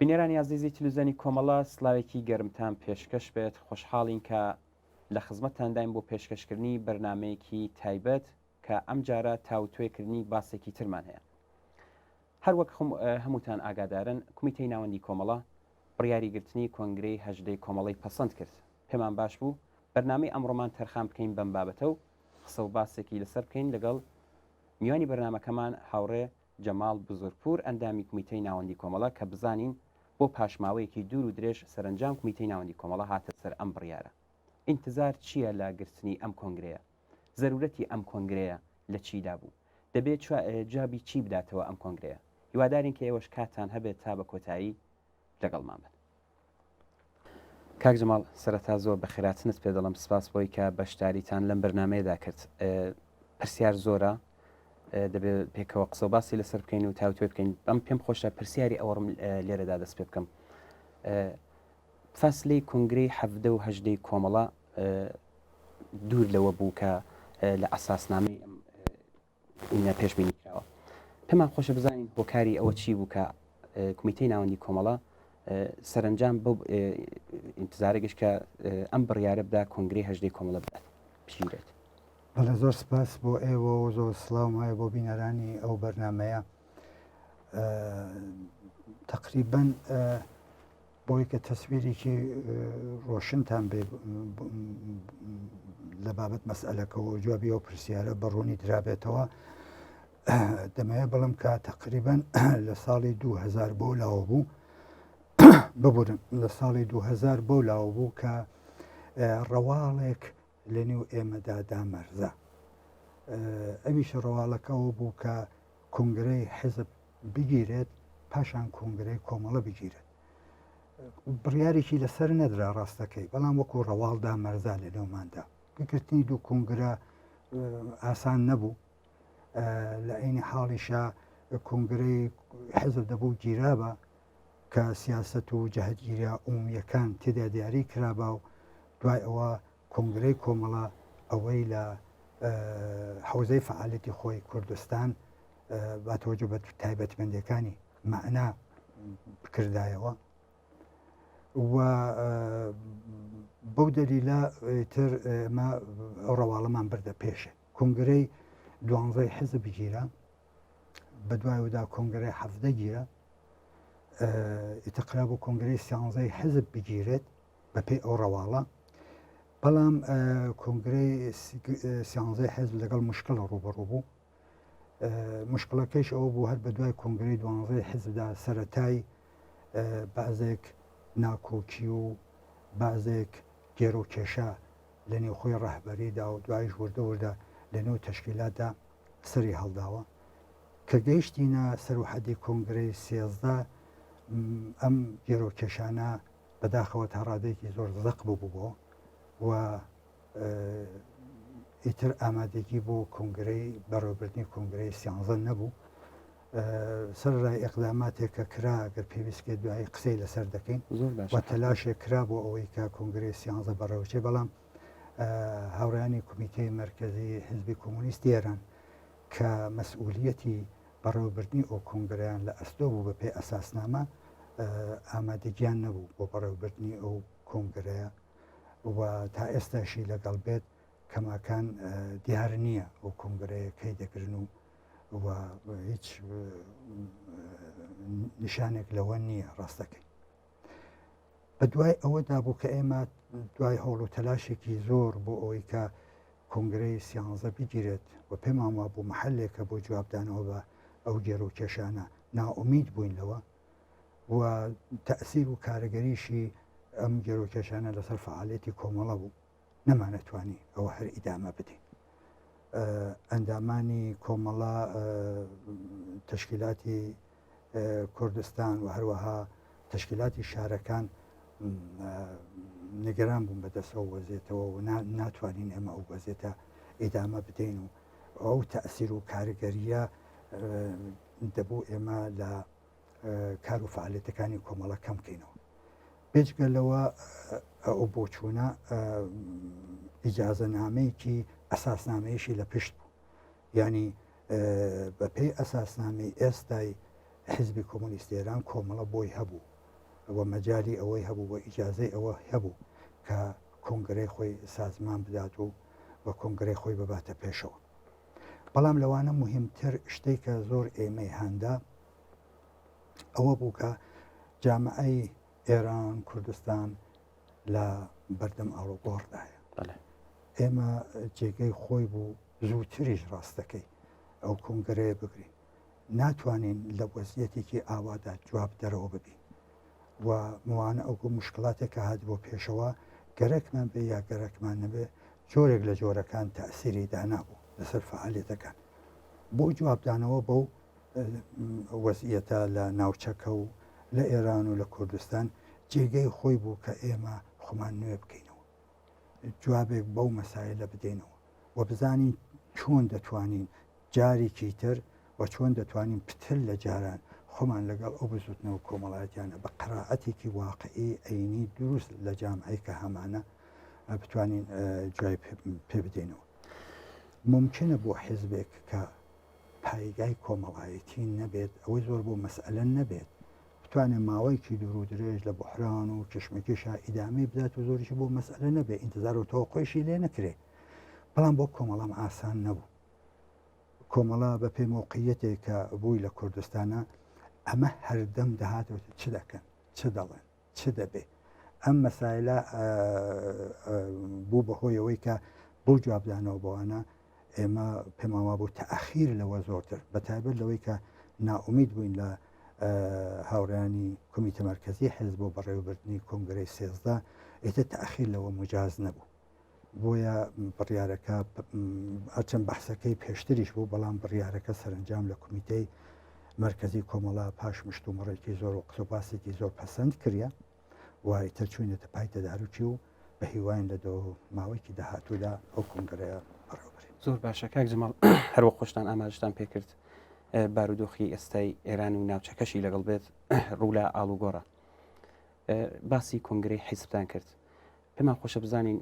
بینێرانی عزیزی تلویزیۆنی کۆمەڵە سلااوێکی گەرمتان پێشکەش بێت خۆشحاڵین کە لە خزمەتتانداین بۆ پێشکەشکردنی بەرنمەیەکی تایبەت کە ئەم جارە تاوتوێکردنی باسێکی ترمان هەیە. هەروەک هەمووتان ئاگادارن کومیتەی ناوەندی کۆمەڵە بڕیاریگرتنی کۆنگرەی هەژدەی کۆمەڵی پەسەند کرد. پێمان باش بوو بەرنامەی ئەمڕۆمان تەرخان بکەین بەم بابەتە و قسە و باسێکی لەسەر بکەین لەگەڵ میوانی بەرنمەکەمان هاوڕێ جەماڵ بزورگپور ئەندامی کومیتەی ناوەندی کۆمەڵە کە بزانین بۆ پاشماوەیەکی دوور و درێژ سەرنجام کومیتەی ناوەندی کۆمەڵە هاتە سەر ئەم بڕیارە. ئینتزار چییە لە گرتنی ئەم کۆنگرەیە؟ زەرورەتی ئەم کۆنگرەیە لە چیدا بوو؟ دەبێت جابی چی بداتەوە ئەم کۆنگرەیە؟ هیوادارین کە ئێوەش کاتان هەبێت تا بە کۆتایی لەگەڵمان بن. کاک جەماڵ سەرەتا زۆر بە خێراتنت پێ دەڵم سپاس بۆی کە بەشداریتان لەم بەرنمەیەدا کرد. پرسیار زۆرە دەبێت پێکەوە قسە و باسی لەسەر بکەین و تاوتوێ بکەین. ئەم پێم خۆشە پرسیاری ئەوڕم لێرەدا دەست پێ بکەم. فەسلی کۆنگرەی هەڤدە و هەژدەی کۆمەڵە دوور لەوە بوو کە لە ئەساسنامەی ئینە پێشبینی کراوە. پێمان خۆشە بزانین هۆکاری ئەوە چی بوو کە کومیتەی ناوەندی کۆمەڵە سەرنجام بۆ ئینتزارێکش کە ئەم بڕیارە بدا کۆنگرەی هەژدەی کۆمەڵە بدات بژیرێت. بەڵێ زۆر سپاس بۆ ئێوە و زۆر سڵاو وایە بۆ بینەرانی ئەو بەرنمەیە. تقریبەن بۆی کە تەسویرێکی ڕۆشنتان بێ لە بابەت مەسئلەکەەوە جوابی ئەو پرسیارە بەڕوونی درابێتەوە دەمەوێت بڵم کە تقریبەن لە ساڵی 2000 بۆ لاوە بوو ببورن لە ساڵی 2000 بۆ لاوە بوو کە ڕەواڵێک لە نێو ئێمەدا دامەرزە. ئەویشە ڕەواڵەکەەوە بوو کە کۆنگرەی حزب بگیرێت پاشان کۆنگرەی کۆمەڵە بگیرێت. بڕیارێکی لەسەر نەدرا ڕاستەکەی، بەڵام وەکو ڕەواڵ دامەرزا لە نێوماندا. گرتنی دوو کۆنگرە ئاسان نەبوو. لە عینی حاڵیشە کۆنگرەی حزب دەبوو گیرابە کە سیاست و جەهەتگیریە عمومیەکان تێدا دیاری کرابە و دوای ئەوە کۆنگرەی کۆمەڵە ئەوەی لە حوزەی فعالیتی خۆی کوردستان با تۆجه بە تایبەتمەندیەکانی مەعنا بکردایەوە و بەو دەلیلە تر ئێمە ئەو ڕەواڵەمان بردە پێشێ. کۆنگرەی 12 حزب بگیرە، بە دوایدا کۆنگرەی 17 گیرە، ئیتقرا بۆ کۆنگرەی 13 حزب بگیرێت بە پێی ئەو ڕەواڵە. بەڵام کۆنگرەی 13 حزب لەگەڵ مشکڵە ڕوبەڕوو بوو. مشکڵەکەیش ئەوە بوو هەر بە دوای کۆنگرەی 12 حزبدا سەرەتای بەعزێک ناکۆکی و بازێک گێرۆکێشە لە نێوخۆی ڕەهبەریدا و دوایش وردە لە نێو تەشکیلاتدا سەری هەڵداوە کە گەیشتینە سەرحەدی کۆنگرەی 13 ئەم گێرۆکێشانە بەداخەوە تا ڕادێکی زۆر زەق بوو و ئیتر ئامادەگی بۆ کۆنگرەی بەڕێوەبردننی کۆنگرەی 13 نەبوو. سەرڕای ئەقداماتێک کە کرا گەر پێویستکە دوایی قسەی لەسەر دەکەین و تەلاشێک کرا بۆ ئەوەی کە کۆنگرەی 13 بەڕێوەچێ. بەڵام هاوڕێیانی کومیتەی مەرکەزی حزبی کۆمونیست ئێران کە مەسئولیەتی بەڕێوەبردننی ئەو کۆنگرەیان لە ئەستۆ بوو بە پێی ئەساسنامە ئامادەگیان نەبوو بۆ بەڕێوەبردننی ئەو کۆنگرەیە و تا ئێستاشی لەگەڵ بێت کەماکان دیار نییە ئەو کۆنگرەیە کەی دەگرن و هیچ نیشانێک لەوە نییە ڕاستەکەی. بە دوای ئەوەدا بوو کە ئێمە دوای هەوڵ و تەلاشێکی زۆر بۆ ئەوەی کە کۆنگرەی 13 بگیرێت و پێمان وا بوو مەحەلێکە بۆ جوابدانەوە بە ئەو گێرۆکێشانە ناومید بووینەوە و تەئسیر و کارەگەریشی ئەم گێرۆکێشانە لەسەر فعالیەتی کۆمەڵە بوو. نەمانەتوانی ئەوە هەر ئیدامە بدەین. ئەندامانی کۆمەڵە تەشکیلاتی کوردستان و هەروەها تەشکیلاتی شارەکان نیگەران بوون بەدەستەوە وەزیێتەوە و ناتوانین ئێمە ئەو وەزیێتە ئیدامە بدەین و ئەو تەئسیر و کارگەریە دەبوو ئێمە لە کار و فعالیەتەکانی کۆمەڵە کەم بکەینەوە. بێجگەلەوە ئەو بۆچوونە ئیجازەنامەیەکی ئەساسنامەیەشی لە پشت بوو. ینی بە پێی ئەساسنامەی ئێستای حزبی کۆمونیست ئێران کۆمەڵە بۆی هەبوو و مەجای ئەوەی هەبوو بۆ ئیجازەی ئەوە هەبوو کە کۆنگرەی خۆی سازمان بدات و بە کۆنگرەی خۆی بباتە پێشەوە. بەڵام لەوانە مهمتر شتێک کە زۆر ئێمەی هەندا ئەوە بوو کە جامعەی ئێران کوردستان لە بەردەم ئاڵوگۆڕدایە. ئێمە جێگەی خۆی بوو زووتریش ڕاستەکەی ئەو کۆنگرەیە بگرین. ناتوانین لە وەزیەتێکی ئاوادا جواب دەرەوە ببین و موانە ئەو مشکلاتێک کە هات بۆ پێشەوە گەرەکمان بێ یا گەرەکمان نەبێ جۆرێک لە جۆرەکان تەئسیری دانابوو لەسەر فعالیتەکان. بۆ جوابدانەوە بەو وەزیەتە لە ناوچەکە و لە ئێران و لە کوردستان جێگەی خۆی بوو کە ئێمە خۆمان نوێ بکەینەوە، جوابێک بەو مەسایلە بدەینەوە و بزانین چۆن دەتوانین جارێکی تر و چۆن دەتوانین پتر لە جاران خۆمان لەگەڵ ئەو بزوتنەوە کۆمەڵایەتیانە بە قەرائەتێکی واقعی عینی دروست لە جامعەی کە هەمانە بتوانین جوای پێ بدەینەوە. ممکنە بۆ حیزبێک کە پایگای کۆمەڵایەتی نەبێت، ئەوەی زۆر بۆ مەسئلە نەبێت، بتوانێت ماوەیەکی دوور و درێژ لە بحران و کشمەکێشا ئیدامی بدات و زۆریشی بۆ مەسئلە نەبێت، ئینتزار و تەوەقعیشی لێ نەکرێت. بەڵام بۆ کۆمەڵام ئاسان نەبوو. کۆمەڵا بە پێی موقعیەتێک کە بووی لە کوردستانە ئەمە هەردەم دەهاتەوە چ دەکەن، چ دەڵێن، چ دەبێ. ئەم مەسایلە بوو بەهۆی ئەوەی کە بۆ جوابدانەوە بەوانە ئێمە پێماوا بوو تەئەخیر لەوە زۆرتر، بەتایبەت لەوەی کە نائومید بووین لە هاوڕێیانی کۆمیتە مەرکەزی حیزب بۆ بەڕێوەبردننی کۆنگرەی 13 ئێتە تەئەخیر لەوە مجاز نەبوو. بۆیە بڕیارەکە هەرچەند بەحسەکەی پێشتریش بوو، بەڵام بڕیارەکە سەرنجام لە کۆمیتەی مرکزی کۆمەڵا پاش مشتومڕێکی زۆر و قسەباسێکی زۆر پەسەند کردە و ئیتر چوونێتە پای تەداروکی و بە هیواین لە ماوەیەکی داهاتوودا ئەو کۆنگرەیە بەڕێوەبرین. زۆر باشە کاک جەماڵ، هەروە خۆشتان ئاماژتان پێکرد بارودۆخی ئێستای ئێران و ناوچەکەشی لەگەڵ بێت ڕوو لە ئاڵوگۆڕە. باسی کۆنگرەی حیزبتان کرد. پێمان خۆشە بزانین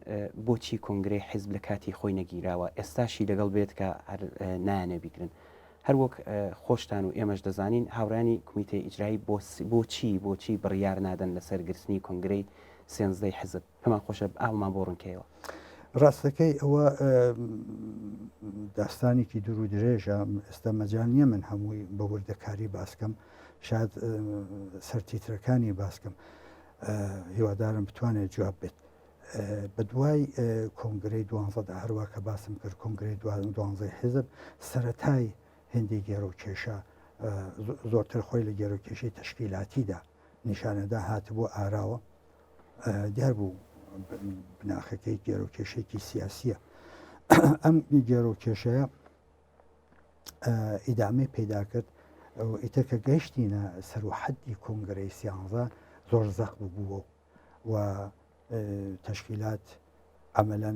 بۆچی کۆنگرەی حیزب لە کاتی خۆی نەگیراوە، ئێستاشی لەگەڵ بێت کە نایانێ بیگرن. هەروەک خۆشتان و ئێمەش دەزانین هاوڕانی کمیتەی ئیجرایی بۆچی بڕیار نادەن لەسەر گرتنی کۆنگرەی 13 حیزب. پێمان خۆشە ئاڵمان بۆ ڕوونکەیەوە. ڕاستەکەی ئەوە داستانێکی دوور و درێژە. ئێستا مەجال نییە من هەمووی بە وردەکاری باسکەم، شاید سەرتیترەکانی باسکەم، هیوادارم بتوانێت جواب بێت. بە دوای کۆنگرەی 12 هەروە کە باسم کرد کۆنگرەی 12 حیزب سەرەتای هێندی گێڕەوکێشە زۆرتر خۆی لە گێڕەوکێشەی تەشکیلاتیدا نیشانەدا هاتبوو ئاراوە. دیار بوو بناخەکەی گێڕەوکێشێکی سیاسیە. ئەم گێڕەوکێشەیە ئیدامەی پەیدا کرد ئیتەکە گەیشتینە سەروحەدی کۆنگرەی 13 زۆر زەق بووە و تەشکیلات عملاً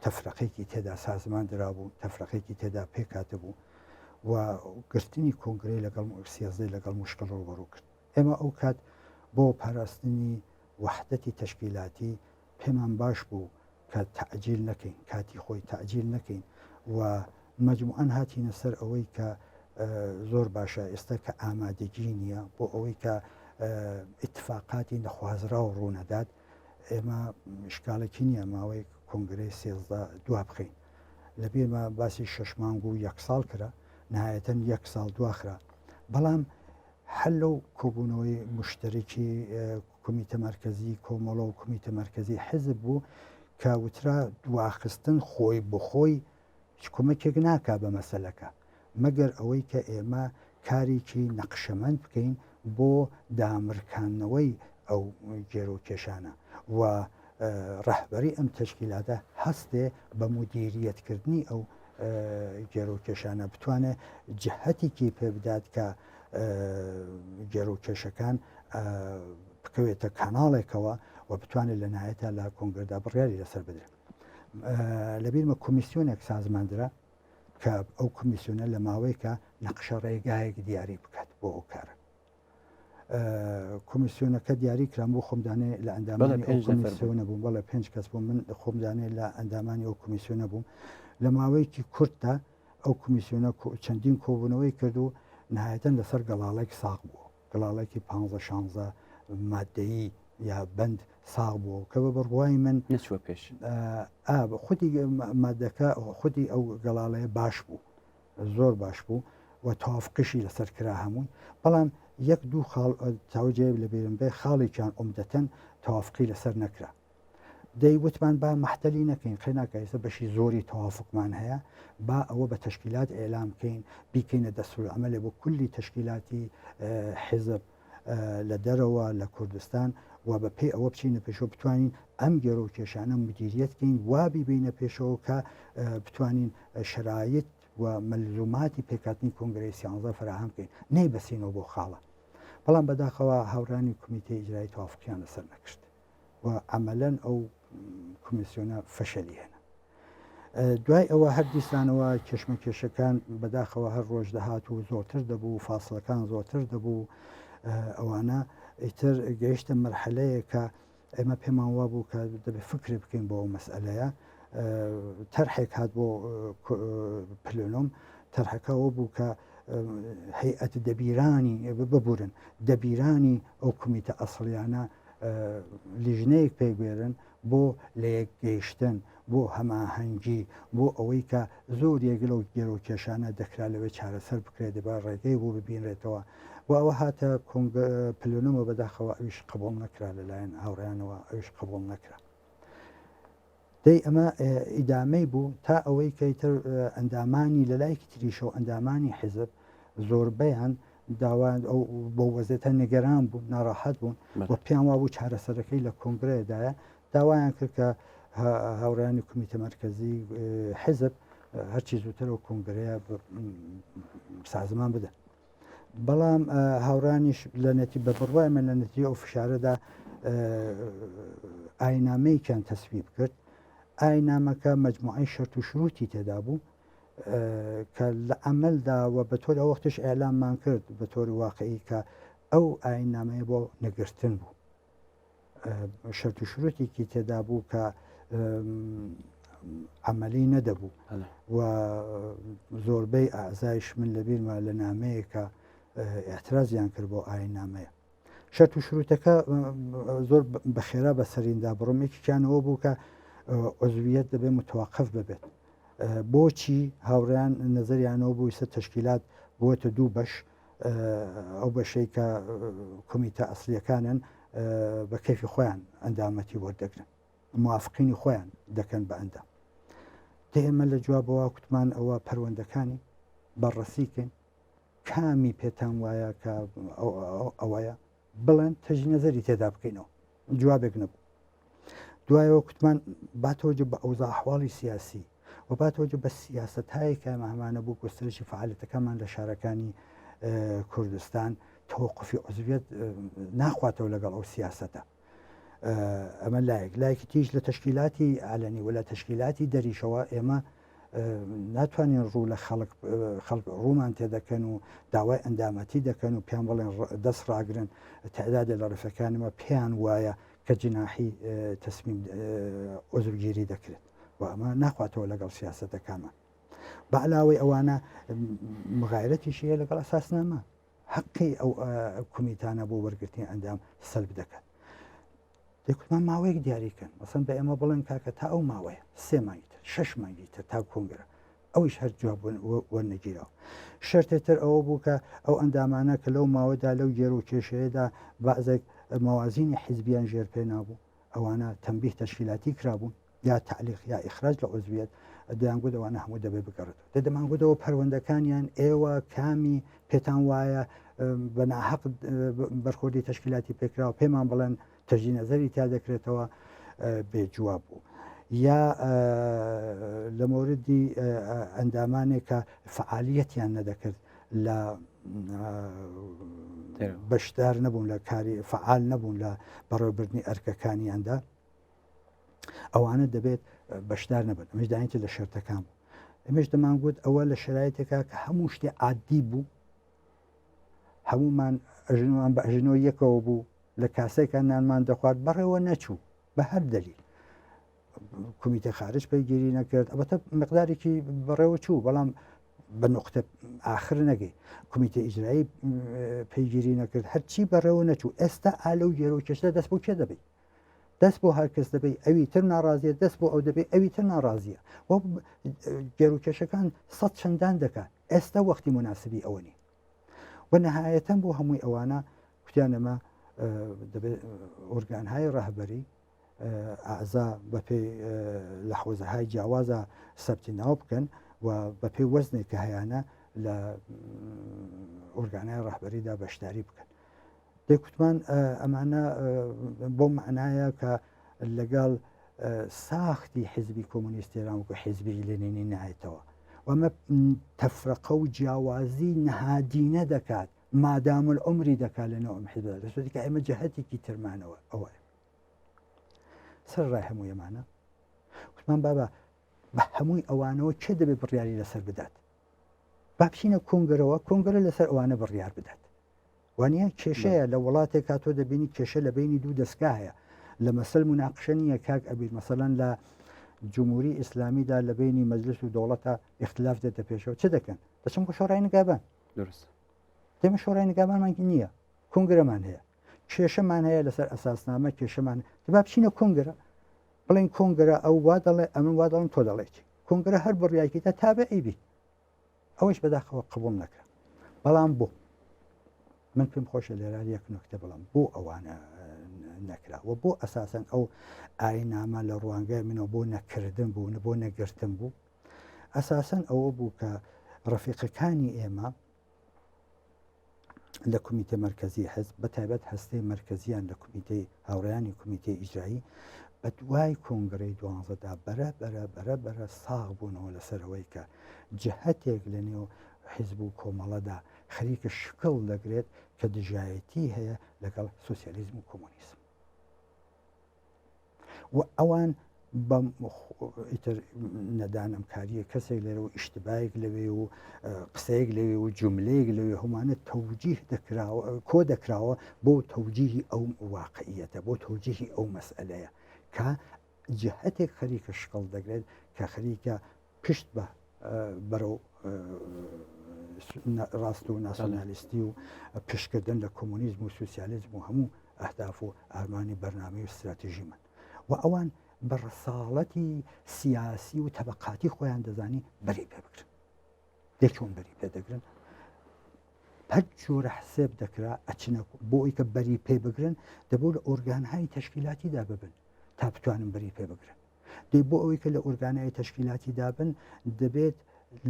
تەفرەقێکی تێدا سازمان درابوو، تەفرەقێکی تێدا پێکاتە بوو و گرتنی کۆنگرەی لەگەڵ 13 لەگەڵ مشکل ڕوبەڕوو کرد. ئێمە ئەو کات بۆ پاراستنی وحدەتی تەشکیلاتی پێمان باش بوو کە تەعجیل نەکەین، کاتی خۆی تەعجیل نەکەین و مەجموعەن هاتینە سەر ئەوەی کە زۆر باشە ئێستا کە ئامادەگی نییە بۆ ئەوەی کە ئیتفاقاتی نەخوازرا و ڕوونەدات. ئێمە شکالێکی نییە ماوەی کۆنگرەی 13 دوا بخەین. لەبیرمە باسی 6 مانگ و 1 ساڵ کرا، نهایەتەن 1 ساڵ دواخرا. بەڵام هەر لەو کۆبوونەوەی مشترکی کمیتە مەرکەزی کۆمەڵە و کمیتە مەرکەزی حیزب بوو کە وترا دواخستن خۆی بخۆی هیچ کۆمەکێک ناکا بە مەسەلەکە مەگەر ئەوەی کە ئێمە کارێکی نەقشەمەند بکەین بۆ دامرکانەوەی ئەو گێڕەوکێشانە و ڕەهبەری ئەم تەشکیلاتە هەستێ بە مدیریەتکردنی ئەو گێڕەوکێشانە بتوانێت جهەتێکی پێ بدات کە گێڕەوکێشەکان بکەوێتە کاناڵێکەوە و بتوانێت لە نهایەتە لە کۆنگرەدا بڕیاری لەسەر بدرێت. لەبیرمە کۆمیسیۆنێک سازماندرا کە ئەو کۆمیسیۆنە لە ماوەیەکە نەقشە ڕێگایەک دیاری بکات بۆ ئەو کارە. کۆمیسیۆنەکە دیاری کران بۆ خۆمدانێ لە ئەندامانی ئەو کۆمیسیۆنە بووم، بەڵێ 5 کەس بوو، من خۆمدانێ لە ئەندامانی ئەو کۆمیسیۆنە بووم. لە ماوەیەکی کورتدا ئەو کۆمیسیۆنە چەندین کۆبوونەوەی کرد و نهایەتەن لەسەر گەڵاڵێک ساغ بووە، گەڵاڵێکی 15-16 مادەیی یا بند ساغ بوو کە بە بڕوای من نەچوە پێش خودی مادەکە خودی ئەو گەڵاڵەیە باش بوو زۆر باش بوو و تافقشی لەسەر کرا هەمووی بەڵام یەک دوو تاوجێ لە بێرم بێ خاڵێکیان عمدەتەن تەوافقی لەسەر نەکرا دەی وتمان با مەحتەلی نەکەین خێناکەیسە بەشی زۆری تەوافقمان هەیە با ئەوە بە تەشکیلات ئێلام بکەین بیکەینە دەستورالعەمەلێ بۆ کولی تەشکیلاتی حیزب لە دەرەوە لە کوردستان و بە پێی ئەوە بچینە پێشەوە بتوانین ئەم گێرە و کێشانە مدیریەتکەین وابی بینە پێشەوە کە بتوانین شرایط و مەلزوماتی پێکاتنی کۆنگرەی سیانزە فراهەم بکەین نەی بەسینەوە بۆ خاڵە بەڵام بەداخەوە هاورانی کمیتەی ئیجرایی تەوافقیان لەسەر نەکشت و عملەن ئەو کمیسیۆنە فەشەلی هێنا دوای ئەوە هەر دیسانەوە کێشمەکێشەکان بەداخەوە هەر ڕۆژ دەهات و زۆرتر دەبوو فاسڵەکان زۆرتر دەبوو ئەوانە ئیتر گەیشتە مەرحەلەیە کە ئێمە پێمان وا بوو کە دەبێت فکر بکەین بۆ ئەو مەسئلەیە تەرحێک هات بۆ پلۆنۆم تەرحەکەەوە بوو کە هەیئەت دەبیرانی ببورن دەبیرانی ئەو کمیتە ئەسڵیانە لیژنەیەک پێگوێرن بۆ لە یەک گەیشتن بۆ هەماهەنگی بۆ ئەوەی کە زۆر یەگەڵ و گێرە و کێشانە دەکرا لەوێ چارەسەر بکرێت دەبا ڕێگەی بۆ ببینرێتەوە و ئەوە هاتە پلۆنەمە بەداخەوە ئەویش قبول نەکرا لەلایەن هاوڕیانەوە ئەویش قبول نەکرا دەی ئەمە ئیدامەی بوو تا ئەوەی کەیتر ئەندامانی لە لایەکی تریشەوە ئەندامانی حیزب زۆربەیان داوان ئەو بۆ وەزێتە نگەران بوون ناڕاحەت بوون و پێیان وا بوو چارەسەرەکەی لە کۆنگرەیەدایە داوایان کرد کە هاوڕیانی کمیتە مەرکەزی حیزب هەرچی زووترەوە کۆنگرەیە سازمان بدەن بەڵام هاوڕانیش لە نەتی بە بڕوای من لە نەتی ئەو فشارەدا ئاینامەیەکیان تەسویب کرد ئاینامەکە مەجموعەی شەرت و شروتی تێدا بوو کە لە ئەمەلدا و بە تۆر ئەو وەختش ئێلاممان کرد بە تۆری واقعی کە ئەو ئاینامەیە بۆ نەگرتن بوو شەرت و شروتێکی تێدا بوو کە عملی نەدەبوو و زۆربەی ئازایش من لەبیرمە لە نامەیەکە اعترازیان کرد بۆ ئاینامەیە شەرت و شروتەکە زۆر بەخێرا بە سەریندا بڕۆمێکیانەوە بوو کە عزویەت دەبێت متوقف ببێت بۆچی هاوڕیان نظریانەوە بوو سە تەشکیلات بووەتە دوو بەش ئەو بەشەی کە کمیتە ئەسلیەکانن بە کەفی خۆیان ئەندامەتی وەردەگرن موافقینی خۆیان دەکەن بە ئەندام ئێمە لە جوابەوە کوتمان ئەوە پەروەندەکانی بەڕەسیکەین کامی پێتان وایە کە ئەوەیە بڵێن تەژی نەزەری تێدا بکەینەوە جوابێک نەبوو دوایەوە کوتمان باتەوەجە بە ئەوزا ئەحواڵی سیاسی و باتەوەجە بە سیاستایی کە ئەمە بوو گۆستەرشی فعالیتەکەمان لە شارەکانی کوردستان تەوەقفی عزویەت ناخواتەوە لەگەڵ ئەو سیاسەتە ئەمە لایەکی تیژ لە تەشکیلاتی ئالەنی و لە تەشکیلاتی دەریشەوە ئێمە ناتوانین ڕوو لە خەڵک ڕوومان تێدەکەن و داوای ئەندامەتی دەکەن و پێیان بڵێن دەست ڕاگرن تعدادە لە ڕفەکانمە پێیان وایە کە جناحی تەسمیم عزوگیری دەکرێت و ئەمە ناخواتەوە لەگەڵ سیاسەتەکانمان بە علاوەی ئەوانە مغایرەتیشیە لەگەڵ ئەساسنامە حەقی ئەو کومیتانە بۆ وەرگرتنی ئەندام سەلب دەکەن دەکوتمان ماوەیەک دیاریکەن مەسەن بە ئێمە بڵێن کاکە تا ئەو ماوەیە 3 مانگی تر 6 مانگی تر تا کۆنگرە ئەویش هەر جواب وەرنەگیرەوە شەرتێتر ئەوە بوو کە ئەو ئەندامانە کە لەو ماوەدا لەو گێر و کێشەیەدا بەعزێک مەوازینی حیزبیان ژێر پێ نابوو ئەوانە تەنبیه تەشکیلاتی کرابوون یا تعلیق یا ئیخراج لە عزویەت دەیانگوت ئەوانە هەموو دەبێ بگەڕێتەوە دەمانگوتەوە پەروەندەکانیان ئێوە کامی پێتان وایە بە ناحەق بەرخۆردی تەشکیلاتی پێکراوە پێمان بڵێن تەژی نەزەری تا دەکرێتەوە بێجواب بوو یا لە موردی ئەندامانێک کە فعالیەتیان نەدەکرد لە بەشدار نەبوون لە کاری فعال نەبوون لە بەڕێوەبردننی ئەرکەکانیاندا ئەوانە دەبێت بەشدار نەبن ئەمەش داینتە لە شەرتەکان بوو ئەمەش دەمانگوت ئەوە لە شرایطێکا کە هەموو شتێ عادی بوو هەمومان ئەژنوان بە ئەژنەوە یەکەوە بوو لە کاسێکە نانمان دەخوارد بەڕێوە نەچوو بە هەر دلیل کمیتە خارج پەیگیری نەکرد ئەبەتە مقدارێکی بەڕێوە چوو بەڵام بە نقطە آخر نەگەی کمیتە ئیجرایی پەیگیری نەکرد هەرچی بەڕێوە نەچوو ئێستا ئالە و گێرۆکێشە دەست بۆ کێ دەبێت دەست بۆ هەرکەس دەبێت ئەوی تر ناڕازیە دەست بۆ ئەو دەبێت ئەوی تر ناڕازیە و گێرۆکێشەکان سەد چەندان دەکات ئێستا وەختی مناسبی ئەوە نی و نەهایەتەن بۆ هەمووی ئەوانە کوتیانەمە دەبێت ئۆرگانهای ڕەهبەری ئازا بەپێی لە حوزەهای جیاوازە سەبتی ناو بکەن و بەپێی وەزنێک کە هەیەە لە ئۆرگانهای ڕەهبەریدا بەشداری بکەن دەیکوتمان ئەمانە بۆ معنایە کە لەگەڵ ساختی حیزبی کۆمونیستێران وکە حیزبی لێنینی نایێتەوە وەمە تەفرەقە و جیاوازی نەهادینە دەکات مادام العمری دەکات لەنەوە ئەم حیزبە دەسوەتی کە ئێمە جەهەتێکی ترمانەوە ئەوە سەر ڕای هەمووی ئەمانە وتمان بابە بە هەمووی ئەوانەوە چێ دەبێت بڕیاری لەسەر بدات با بچینە کۆنگەرەوە کۆنگەرە لەسەر ئەوانە بڕیار بدات وانە کێشەیە لە وڵاتێک کاتۆ دەبینی کێشە لە بینی دوو دەستگا هەیە لە مەسەل مناقشە نییە کاک ئەبیر مەسەڵەن لە جمهوری ئیسلامیدا لە بینی مەجلس و دەوڵەتە اختلاف دێتە پێشەوە چه دەکەن دەچم بۆ شۆڕای نگابان درست دێمە شۆڕای نگابانمانکی نییە کۆنگرەمان هەیە کێشەمان هەیە لەسەر ئەساسنامە کێشەمان دەبا بچینە کۆنگرە بڵین کۆنگرە ئەو وا دەڵێ ئەمن وا دەڵم تۆ دەڵێکی کۆنگرە هەر بڕیاکیتە تابعی بی ئەوەش بەداخەوە قبول نەکرا بەڵام بۆ من پێم خۆشە لێرا یەک نکتە بڵام بۆ ئەوانە نەکرا و بۆ ئەساسەن ئەو ئاینامە لە ڕوانگای منەوە بۆ نەکردن بوو بۆ نەگرتن بوو ئەساسەن ئەوە بوو کە ڕەفیقەکانی ئێمە لە کمیتە مرکزی حزب بەتایبەت هەستەی مرکزیان لە کمیتەی هاوڕێیانی کمیتەی ئیجرایی بە دوای کۆنگرەی دوانزەدا بەرە ساغ بوونەوە لەسەرەوەی کە جەهەتێک لە نێو حیزب و کۆمەڵەدا خەریکە شکڵ دەگرێت کە دژایەتی هەیە لەگەڵ سوسیالیزم و کۆمۆنیسم و ئەوان بە نەدانەمکاریە کەسێک لێرەوە ئیشتبایەک لەوێ و قسەیەک لەوێ و جملەیەک لەوێ هەمانە تەوجیه دەکراوە کۆ دەکراوە بۆ تەوجیهی ئەو واقعیەتە بۆ تەوجیهی ئەو مەسئلەیە کە جهتێک خەریکە شکڵ دەگرێت کە خەریکە پشت بە بەرەو ڕاست و ناسیۆنالیستی و پشتکردن لە کۆمۆنیزم و سوسیالیزم و هەموو ئەهداف و ئارمانی بەرنامەی و استراتیژی من و ئەوان بە ڕساڵەتی سیاسی و تەبەقاتی خۆیان دەزانی بەری پێ بگرن دێکۆن بەری پێ دەگرن هەر جۆرە حسێب دەکرا ئەچنە بۆ ئەوی کە بەری پێ بگرن دەبوو لە ئۆرگانهای تەشکیلاتیدا ببن تا بتوانن بەری پێ بگرن دەی بۆ ئەوەی کە لە ئۆرگانهای تەشکیلاتیدا بن دەبێت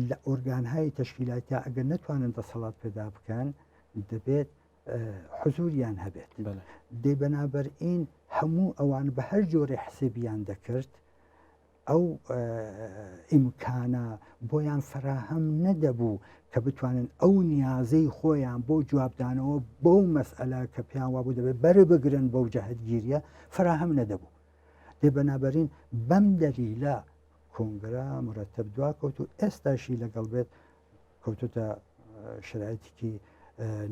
لە ئۆرگانهای تەشکیلاتی ئەگەر نەتوانن دەسەڵات پێدا بکەن دەبێت حزوریان هەبێت دەی بەنابەرئین هەموو ئەوان بە هەر جۆرە حسێبیان دەکرد ئەو ئیمکانە بۆیان فراهەم نەدەبوو کە بتوانن ئەو نیازەی خۆیان بۆ جوابدانەوە بەو مەسئلە کە پیان وابوو دەبێت بەرە بگرن بەو جەهەتگیریە فراهەم نەدەبوو دێ بەنابەرین بەم دەلیلە کۆنگرە مرەتەب دوا کەوت و ئێستاشی لەگەڵ بێت کەوتوتە شرایەتێکی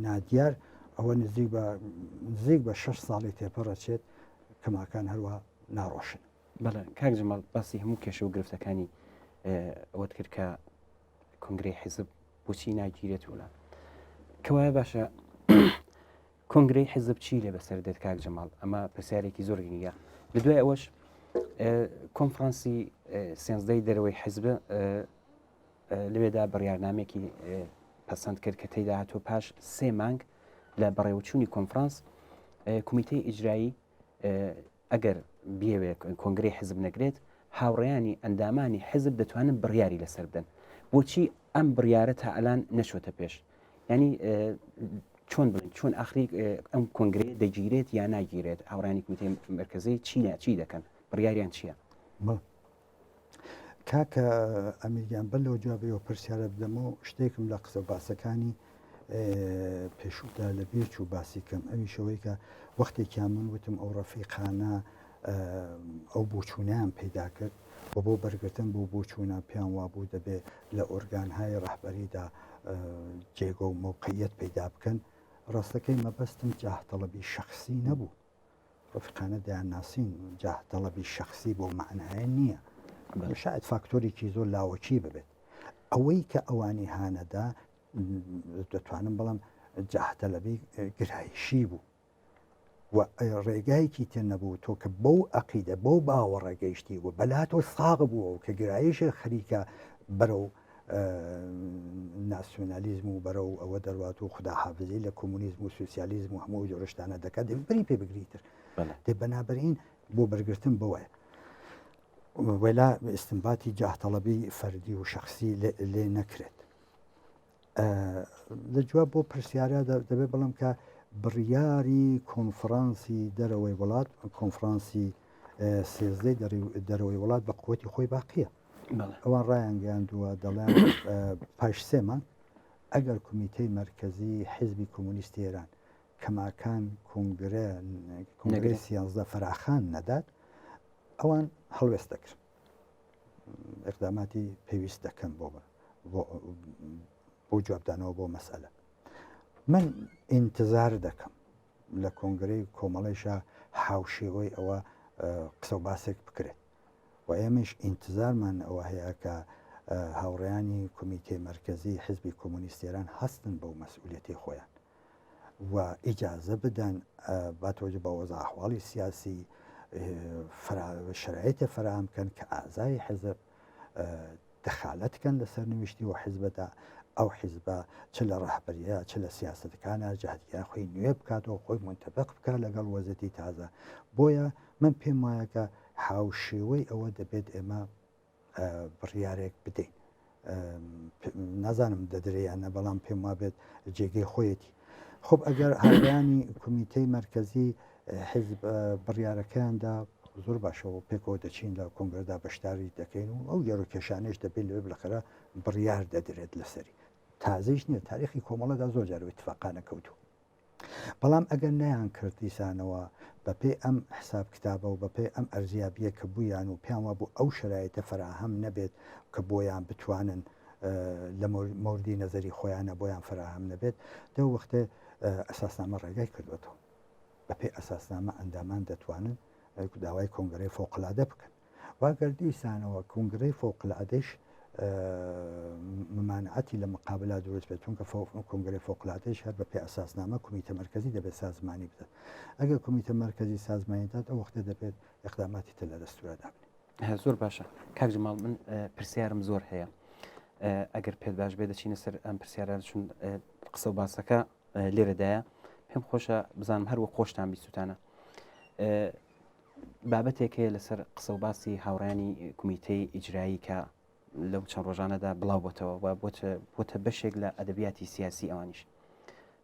نادیار ئەوە نزیک بە 6 ساڵی تێپەڕەچێت کەماکان هەروە ناڕۆشن بەڵێ کاک جەماڵ باسی هەموو کێشە و گرفتەکانی ئەوەت کرد کە کۆنگرەی حیزب بۆچی ناگیرێت وڵات کەوایە باشە کۆنگرەی حیزب چی لێ بەسەر دێت کاک جەماڵ ئەمە پرسیارێکی زۆر گرنگە لە دوای ئەوەش کۆنفرانسی سێنزدەی دەرەوەی حیزب لەوێدا بڕیارنامێکی پەسەند کرد کە تێیدا هاتۆ پاش 3 مانگ لە بەڕێوەچوونی کۆنفرانس کمیتەی ئیجرایی ئەگەر بێوێ کۆنگرەی حزب نەگرێت هاوڕێیانی ئەندامانی حزب دەتوانن بڕیاری لەسەر بدەن بۆچی ئەم بڕیارە تا ئەلان نەشوەتە پێش ینی چۆن بڵین چۆن ئاخری ئەم کۆنگرەیە دەگیرێت یا ناگیرێت هاوڕانی کمیتەی مرکزی چی دەکەن بڕیاریان چییە کاکە ئەمیریان بەر لەوە جوابەوە پرسیارە بدەمەوە شتێکم لە قسە باسەکانی پێشودا لە بێچ و باسی کەم ئەوی شەوەی کە وەختێکیان من وتم ئەو ڕەفیقانە ئەو بۆچوونیان پەیدا کرد و بۆ بەرگتن بۆ بۆچوونە پیان وابوو دەبێت لە ئۆرگانهای ڕەهبەریدا جێگە و موقعیت پەیدا بکەن ڕاستەکەی مەبەستم جاهتەڵەبی شەخصی نەبوو ڕەفیقانە دەیان ناسین جاهتەڵەبی شەخصی بۆ معنایە نییە شاید فاکتۆرێکی زۆر لاوەکی ببێت ئەوەی کە ئەوانی هانەدا دەتوانم بەڵام جاهتەلەبی گرایشی بوو و ڕێگایکی تر نەبوو تۆ کە بەو عەقیدە بەو باوەڕە گەیشتی و بەلا تۆ ساغ بووە کە گرایشە خەریکە بەرەو ناسیۆنالیزم و بەرەو ئەوە دەروات و خوداحافزی لە کۆمونیزم و سوسیالیزم و هەموو جۆرەشتانە دەکات بری پێ بگریتر دێ بەنابەرین بۆ بەرگرتن بەوەیە وێلا ئستنباتی جاهتەڵەبی فەردی و شخصی لێ نەکرێت لە جواب بۆ پرسیارە دەبێت بەڵام کە بڕیاری کۆنفرانسی دەرەوەی وڵات کۆنفرانسی سێزدەی دەرەوەی وڵات بە قووەتی خۆی باقیە ئەوان ڕایان گەیاندووە دەڵێن پاش سێمان ئەگەر کمیتەی مرکزی حزبی کۆمونیستی ئێران کەماکان کۆنگرێ سیانزدە فراخان نەدات ئەوان هەڵوێست دەکرد ئەقداماتی پێویست دەکەن بۆ جوابدانەوە بۆ مەسئلە من ئینتزار دەکەم لە کۆنگرەی کۆمەڵیشە هاوشێوەی ئەوە قسە و باسێک بکرێت و ئێمەش ئینتزارمان ئەوە هەیە کە هاوڕێیانی کمیتەی مرکزی حزبی کۆمونیستێران هەستن بەو مەسئولیەتی خۆیان و ئیجازە بدەن باتۆجە بە وەزع ئەحواڵی سیاسی شرایطە فراهم بکەن کە ئازای حزب دەخالەت بکەن لە سەرنوشتی و حزبەدا ئەو حیزبە چ لە ڕاهبەریە چ لە سیاسەتەکانە جەهەتیان خۆی نوێ بکاتەوە خۆی منتەبق بکات لەگەڵ وەزەتی تازە بۆیە من پێم وایە کە هاوشێوەی ئەوە دەبێت ئێمە بڕیارێک بدەین نازانم دەدرێیانە بەڵام پێم وا بێت جێگەی خۆیەتی خب ئەگەر هاوڕێیانی کمیتەی مرکزی حزب بڕیارەکەیاندا زۆر باشەوە پێکەوە دەچین لە کۆنگرەدا بەشداری دەکەین و ئەو گەڕ و کێشانەش دەبێت لەوێ بڵەخەرە بڕیار دەدرێت لەسەری تازەیش نییە تاریخی کۆمەڵەدا زۆر جارەوەی اتفاقانە کەوتووە بەڵام ئەگەر نەیان کرد دیسانەوە بەپێی ئەم حساب کتابە و بەپێی ئەم ئەرزیابیە کە بوویان و پیان وابوو ئەو شرایطە فراهەم نەبێت کە بۆیان بتوانن لە موردی نەزەری خۆیانە بۆیان فراهەم نەبێت دەو وەختێ ئەساسنامە ڕێگای کردوێتەوە بەپێی ئەساسنامە ئەندامان دەتوانن داوای کۆنگرەی فۆقڵادە بکەن واگەر دیسانەوە کۆنگرەی فۆقڵادەش ممانعەتی لە مقابلا دروست بێت چونکە کۆنگرەی فۆقڵادەش هەر بەپێی ئەساسنامە کمیتە مرکزی دەبێت سازمانی بدات ئەگەر کمیتە مرکزی سازمانی دات ئەو وەختە دەبێت ئەقداماتی تر لە دەستورەدا بێت زۆر باشە کاک جەماڵ من پرسیارم زۆر هەیە ئەگەر پێت باش بێ دەچینە سەر ئەم پرسیارە چون قسە و باسەکە لێرەدایە پێم خۆشە بزانم هەروە خۆشتان بیستوتانە بابەتێک هەیە لەسەر قسە و باسی هاوڕانی کمیتەی ئیجرایی کە لەو چەند ڕۆژانەدا بڵاو بۆتەوە و بۆتە بەشێک لە ئەدەبیاتی سیاسی ئەوانیش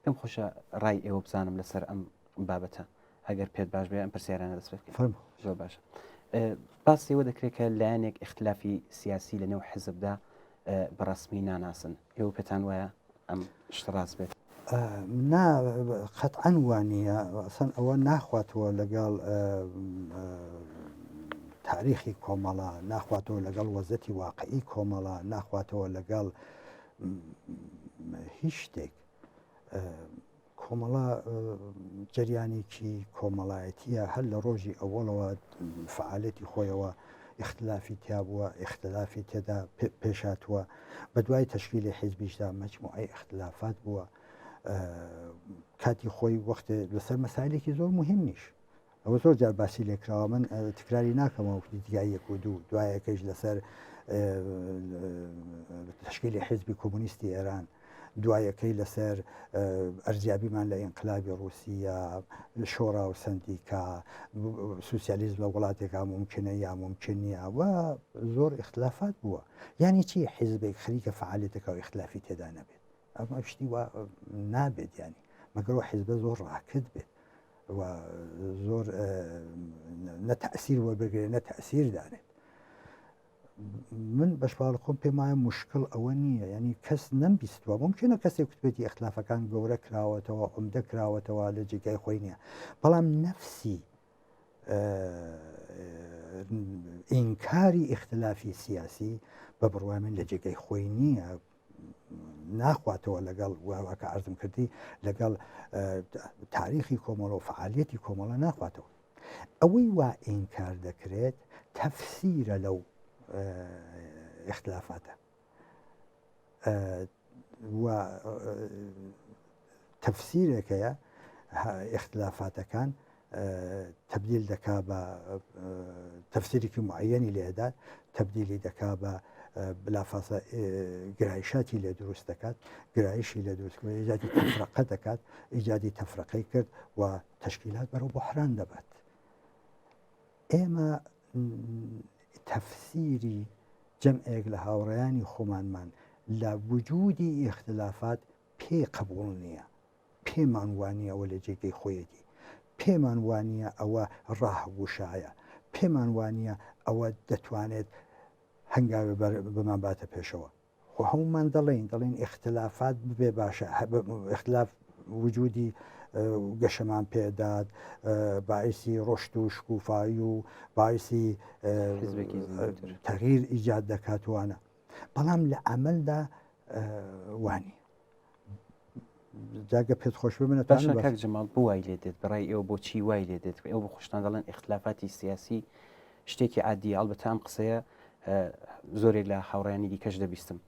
پێم خۆشە ڕای ئێوە بزانم لەسەر ئەم بابەتە ئەگەر پێت باش بێ ئەم پرسیارانە دەست بکەین زۆر باشە باسیەوە دەکرێت کە لایەنێک اختلافی سیاسی لە نێو حزبدا بەڕسمی ناناسن ئێوە پێتان وایە ئەم شتە ڕاست بێت قەتعەن وانە ئەسەن ئەوە ناخواتەوە لەگەڵ تاریخی کۆمەڵە ناخواتەوە لەگەڵ وەزەتی واقعی کۆمەڵە ناخواتەوە لەگەڵ هیچ شتێک کۆمەڵە جریانێکی کۆمەڵایەتیە هەر لە ڕۆژی ئەوڵەوە فعالەتی خۆیەوە اختلافی تیا بووە اختلافی تێدا پێشاتووە بە دوای تەشکیلی حیزبیشدا مەجموعەی اختلافات بووە کاتی خۆی وەختێ لەسەر مەسائلێکی زۆر مهم نیش ئەوە زۆر جار باسی لێکراوە من تکراری ناکەمەوە دیگایەک و دوو دوایەکەش لەسەر تشکیلی حیزبی کۆمونیستی ئێران دوایەکەی لەسەر ئەرزیابیمان لە ئینقلابی ڕووسیا شۆڕا و سندیکا سوسیالیزم لە وڵاتێکا ممکنە یا ممکن نییە و زۆر اختلافات بووە یعنی چی حیزبێک خەریکە فعالێتەکە و اختلافی تێدا نەبێت ئەمە شتی وا نابێت ینی مەگەرەوە حیزبە زۆر ڕاکرد بێت و زۆر نەتەئسیر وەربگرێت نەتەئسیر دارێت من بەشباڵ خۆم پێم وایە مشکل ئەوە نییە ینی کەس نەمبیستوە ممکنە کەسێک کوتبێتی اختلافەکان گەورە کراوەتەوە عمدە کراوەتەوە لە جێگای خۆی نییە بەڵام نەفسی ئینکاری اختلافی سیاسی بە بڕوای من لە جێگای خۆی نییە ناخواتەوە لەگەڵ واکە ئەرزم کردی لەگەڵ تاریخی کۆمەڵە و فعالیەتی کۆمەڵە ناخواتەوە ئەوەی وا ئینکار دەکرێت تەفسیرە لەو اختلافاتە و تەفسیرێکەیە اختلافاتەکان تبدیل دەکا بە تەفسیرێکی معەنی لێدا تبدیلی دەکا بە بلافاصە گرایشاتی لێ دروست دەکات گرایشی لێ دروست ئیجادی تەفرەقە دەکات ئیجادی تەفرەقەی کرد و تەشکیلات بەرەو بۆحران دەبات. ئێمە تەفسیری جەمعێک لە هاوڕێیانی خۆمانمان لە وجودی اختلافات پێ قبول نییە، پێمان وانە ئەوە لە جێگەی خۆیەتی، پێمان وانە ئەوە ڕاهگوشایە، پێمان وانە ئەوە دەتوانێت هەنگاوی بمان باتە پێشەوە. خۆ هەمومان دەڵێن اختلافات ببێ باشە اختلاف وجودی گەشەمان پێداد باعثی ڕۆشت و شکوفایی و باعثی تەغییر ئیجاد دەکاتوانە، بەڵام لە عەمەلدا وانی جاگە پێت خۆش ببنە باشە کاک جەماڵ بۆ وای لێ دێت بەڕای ئێوە بۆچی وای لێ دێت ئێوە بە خۆشتان دەڵێن اختلافاتی سیاسی شتێکی عادیە ئەڵبەتە ئەم قسەیە زۆرێک لە هاوڕێیانی دیکەش دەبیستم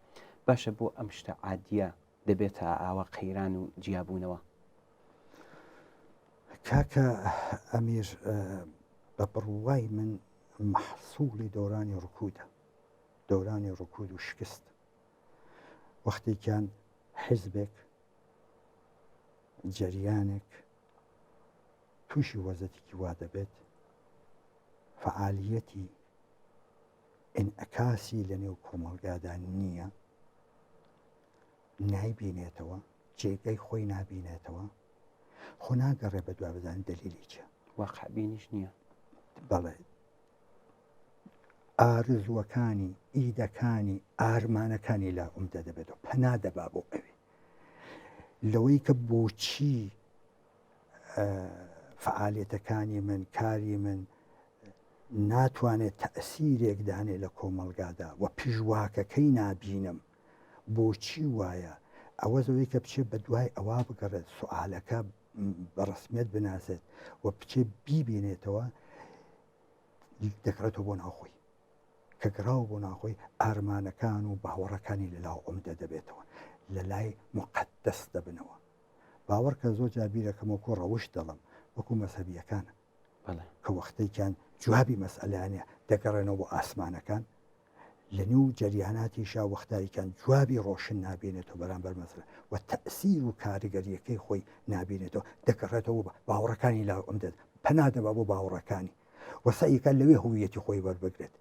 باشە بۆ ئەم شتە عادیە دەبێتە ئاوا قەیران و جیابوونەوە. کاکە ئەمیر بە بڕوای من مەحسوڵی دەورانی ڕکوودە، دەورانی ڕکود و شکست وەختێکیان حیزبێک جەریانێک تووشی وەزەتێکی وا دەبێت فعالیەتی ئینعکاسی لە نێو کۆمەڵگادا نییە، نایبینێتەوە، جێگەی خۆی نابینێتەوە، خۆ ناگەڕێ بە دوای بزان دەلیلی چیە، واقعبینیش نییە. بەڵێ ئارزوەکانی ئیدەکانی ئارمانەکانی لا ئومدە دەبێتەوە پەنا دەبا بۆ ئەوێ لەوەی کە بۆچی فعالیەتەکانی من کاری من ناتوانێت تەئسیرێک دانێ لە کۆمەڵگادا و پیژواکەکەی نابینم بۆچی وایە ئەوە زەوەی کە بچێت بە دوای ئەوە بگەڕێت سوالەکە بە ڕسمیت بناسێت و بچێت بیبینێتەوە دەکرێتەوە بۆ ناوخۆی کە گراوە بۆ ناوخۆی ئارمانەکان و باوەڕەکانی لەلاو ئەمدە دەبێتەوە لە لای مقدەس دەبنەوە. باوەڕکە زۆر جابیرەکەم وەکو ڕەوشت دەڵم وەکو مەسەبیەکانە کە وەختێکیان جوابی مەسئلەیانە دەگەڕێنەوە بۆ ئاسمانەکان لە نێو جەریاناتیشا وەختاریکان جوابی ڕۆشن نابێنێتەوە بەرامبەر مەسەلە و تەئسیر و کاریگەریەکەی خۆی نابێنێتەوە دەگەڕێتەوە باوەڕەکانی لا ئەمدە پەنا دەبا بۆ باوەڕەکانی وەسەیەکان لەوێ هویەتی خۆی وەربگرێت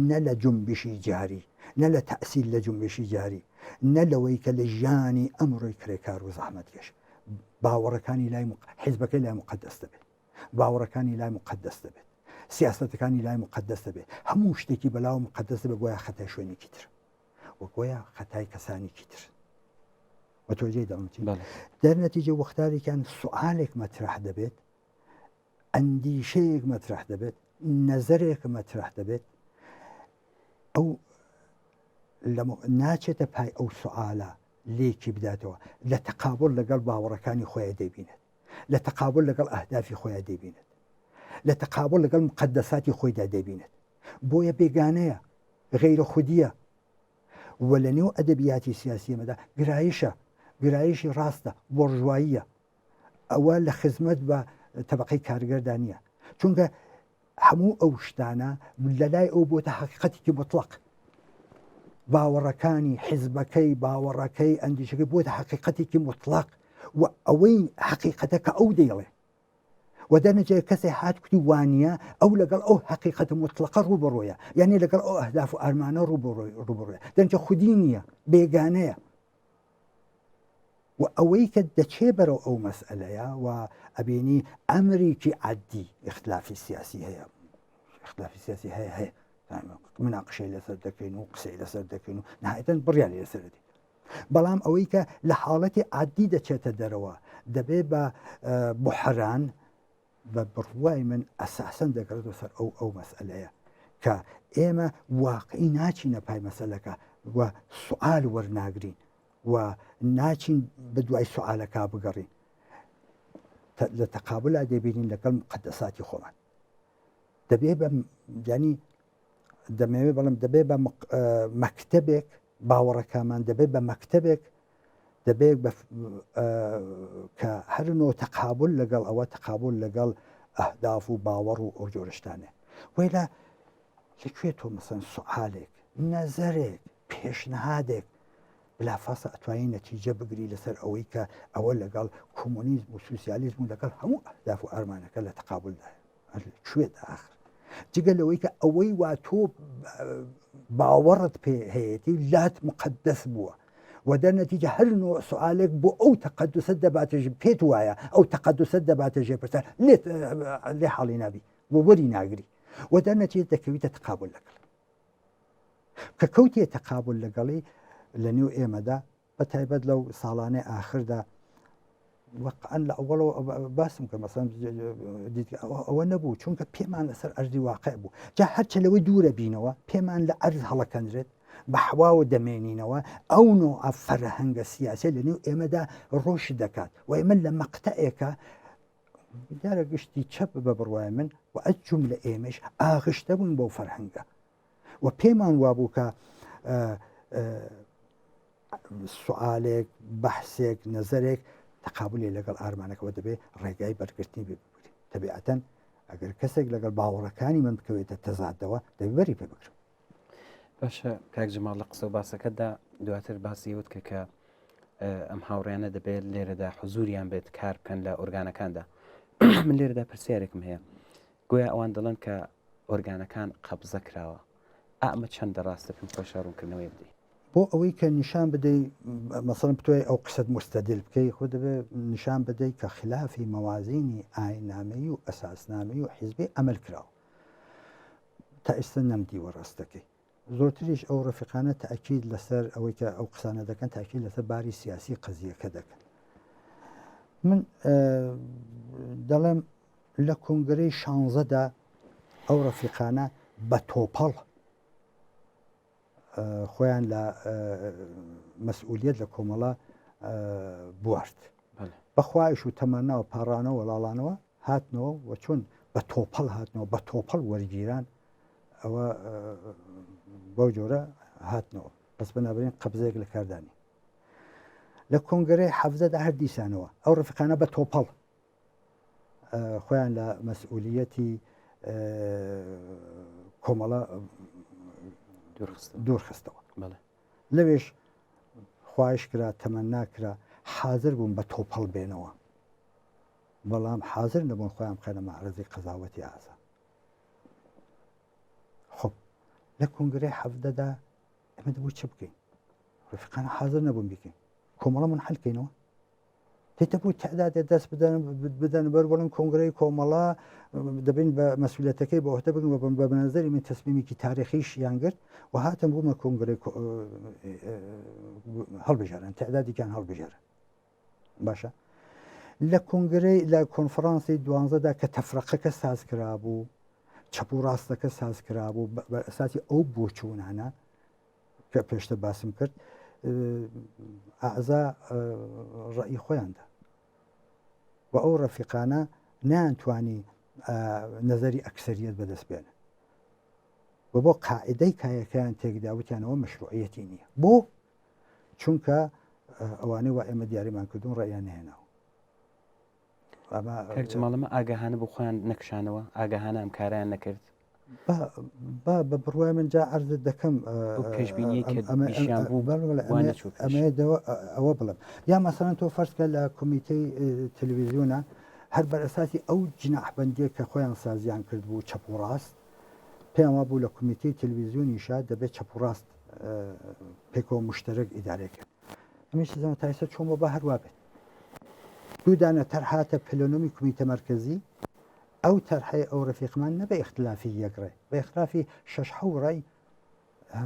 نە لە جنبشی جاری نە لە تەئسیر لە جنبشی جاری نە لەوەی کە لە ژیانی ئەمڕۆی کرێکار و زەحمەتکێش باوەڕەکانی لای حیزبەکەی لای مقدەس دەبێت باوەڕەکانی لای مقدەس دەبێت سیاسەتەکانی لای مقدەس دەبێت هەموو شتێکی بەلاو مقدەس دەبێت گویا خەتای شوێنێکی تر وە گویا خەتای کەسانێکی تر وەتۆجێ دەڵمتی دەرنەتیجە وەختارێکیان سوالێک مەترح دەبێت ئەندیشەیەک مەترح دەبێت نەزەرێک مەترح دەبێت ئەو ناچێتە پای ئەو سوالە لێکی بداتەوە لە تەقابل لەگەڵ باوەڕەکانی خۆیان دەبینێت لە تەقابل لەگەڵ ئەهدافی خۆیان دەبینێت لە تەقابل لەگەڵ مقدەساتی خۆیدا دەبینێت بۆیە بێگانەیە غەیرە خودیە و لە نێو ئەدەبیاتی سیاسیەمەدا گرایشی ڕاستە بۆرژواییە ئەوە لە خزمەت بە تەبەقەی کارگەردا نییە چونکە هەموو ئەو شتانە لە لای ئەو بۆتە حەقیقەتێکی مطلق باوەڕەکانی حیزبەکەی باوەڕەکەی ئەندیشەکەی بۆتە حەقیقەتێکی مطلق و ئەوەی حەقیقەتە کە ئەو دەیڵێ و دەرنەجێ کەسێ هات کوتی وانە ئەو لەگەڵ ئەو حەقیقەتە مطلقە ڕوبەڕۆیە یعنی لەگەڵ ئەو ئەهداف و ئارمانە ڕوبەڕۆیە دەرنجە خودی نییە بێگانەیە و ئەوەی کە دەچێ بەرەو ئەو مەسئلەیە و ئەبینی ئەمریکی عادی اختلافی سیاسی هەیە اختلافی سیاسی هەیە مناقشەی لەسەر دەکەین و قسەی لەسەر دەکەین و نهایەتەن بڕیاری لەسەردی بەڵام ئەوەی کە لە حاڵەتی عادی دەچێتە دەرەوە دەبێت بە بوحران بە بڕوای من ئەساسەن دەگەڕێتەوە سەر ئەو مەسئلەیە کە ئێمە واقعی ناچینە پای مەسەلەکە و سوال وەرناگرین و ناچین بە دوای سوالەکە بگەڕین لە تەقابلە دەبینین لەگەڵ مقدەساتی خۆمان دەبێ بە ینی دەمەوێت بەڵام دەبێت بە باوەڕەکەمان دەبێت بە مەکتەبێک دەبێت کە هەرنەوە تەقابل لەگەڵ ئەوە تەقابل لەگەڵ ئەهداف و باوەڕ و ئەو جۆرەشتانێ ویلا لەکوێ تۆ مەسەن سوعالێک نەزەرێک پێشنهادێک بلافاسە ئەتوانی نەتیجە بگری لەسەر ئەوەی کە ئەوە لەگەڵ کۆمۆنیزم و سوسیالیزم و لەگەڵ هەموو ئەهداف و ئەرمانەکە لە تەقابلدا کوێت ئاخر جگە لەوەی کە ئەوەی وا تۆ باوەڕت پێ هەیەی لات مقدس بووە و دەرنەتیجە هەرنەوە سوالێک بۆ ئەو تەقدسە دەباتێژ پێت وایە ئەو تەقدسە دەباتێژێ پرسە لێ حاڵی نابی بۆ وەری ناگری و دەرنەتیجە دەکەویتە تەقابل لەگەڵ کە کەوتێ تەقابل لەگەڵی لە نێو ئێمەدا بە تایبەت لەو ساڵانەی ئاخردا وەقعەن لە ئەوڵەوە باسم کە مەسەن ئەوە نەبوو چونکە پێمان لەسەر ئەرزی واقع بوو جا هەرچە لەوەی دوورە بینەوە پێمان لە ئەرز هەڵەکەندرێت بە حواوە دەمێنینەوە ئەو نوع فەرهەنگە سیاسی لە نێو ئێمەدا ڕۆژ دەکات و ئێمە لە مەقتەیەکە دیارە گشتی چەپ بە بڕوای من و ئەت جوملە ئێمەش ئاغشتە بووین بەو فەرهەنگە و پێمان وابوو کە سوالێک بەحسێک نەزەرێک تەقابلی لەگەڵ ئارمانەکەەوە دەبێت ڕێگای بەرگرتنی ببگرێت تەبیعەتەن ئەگەر کەسێک لەگەڵ باوەڕەکانی من بکەوێتە تەزادەوە دەبێری پێ بکرم باشە کاک جەماڵ لە قسە و باسەکەتدا دواتر باسی وت کە ئەم هاوڕیانە دەبێت لێرەدا حزوریان بێت کار بکەن لە ئۆرگانەکاندا من لێرەدا پرسیارێکم هەیە گویا ئەوان دەڵێن کە ئۆرگانەکان قەبزە کراوە ئەمە چەندە ڕاستە پێم خۆشە ڕوونکردنەوەی بدەیت بۆ ئەوەی کە نیشان بدەیت مەسەڵەن بتوێ ئەو قسەت مستەدل بکەی خۆ دەبێت نیشان بدەیت کە خلافی مەوازینی ئاینامەیی و ئەساسنامەی و حیزبی ئەمەل کراوە تا ئێستا نەمدیوە ڕاستەکەی زۆرتریش ئەو ڕفیقانە تاکید لەسەر ئەوەی کە ئەو قسانە دەکەن تاکید لەسەر باری سیاسی قزیەکە دەکەن من دەڵێم لە کۆنگرەی 16دا ئەو ڕفیقانە بە تۆپەڵ خۆیان لە مەسئولیت لە کۆمەڵە بوارد بەخوایش و تەمەناوە پاڕانەوە وەڵاڵانەوە هاتنەوە و چۆن بە تۆپەڵ هاتنەوە بە تۆپەڵ وەرگیران ئەوە بەو جۆرە هاتنەوە بەس بەنابراین قەبزەیەک لە کاردانی لە کۆنگرەی حەفزەدا هەر دیسانەوە ئەو ڕفیقانە بە تۆپەڵ خۆیان لە مەسئولیەتی کۆمەڵە دوورخستەوە لەوێش خواهش کرا تەمەنا کرا حاضر بوون بە تۆپەڵ بێنەوە بەڵام حاضر نەبوون خۆیان بخەنە مەعرەزی قەزاوەتی ئازا خب لە کۆنگرەی حەفدەدا ئەمە دەبوو چ بکەین ڕفیقانە حاضر نەبوون بکەین کۆمەڵە منحەلکەینەوە تێتە بوو تعدادێ دەست بدەن بەر بڵن کۆنگرەی کۆمەڵە دەبین بە مەسئولیەتەکەی بە ئەوتە بگن بە بەنەزەری من تەسمیمێکی تاریخیش یانگرت و هاتم بوومە کۆنگرەی هەڵبژارن تعدادێکیان هەڵبژارن باشە لە کۆنگرەی لە کۆنفرانسی دوانزەدا کە تەفرەقەکە ساز کرابوو چەپ و ڕاستەکە ساز کرابوو بە ئەساسی ئەو بۆچوونانە کە پێشتە باسم کرد ئەعزا ڕەئی خۆیاندا و ئەو ڕەفیقانە نەیانتوانی نەزەری ئەکسەریەت بەدەست بێنن و بۆ قاعدەی کایەکەیان تێکداوتیانەوە مەشروعیەتی نییە بۆ چونکە ئەوانەی وا ئێمە دیاریمان کردوون ڕێیان نهێناوە جماڵەمە ئاگاهانە بۆ خۆیان نەکشانەوە ئاگاهانە ئەم کاریان نەکرد بە بڕوای من جا عرضت دەکەم ئەوە بڵم یا مەسەڵەن تۆ فەرزکە لە کۆمیتەی تەلەڤیزیۆنە هەر بەرئەساسی ئەو جناحبەندیە کە خۆیان سازیان کرد بوو چەپ و ڕاست پێیانوا بوو لە کۆمیتەی تەلەڤیزیۆنیشا دەبێت چەپ و ڕاست پێکەوە مشترک ئیدارەکە ئەمیش زەمە تایسە چۆمە بە هەروە بێت دوودانە تەرهاتە پلەنۆمی کۆمیتە مەرکەزی ئەو تەرحەی ئەو ڕفیقمان نەبە ئیختلافی یەکڕێ بە ئیختلافی 6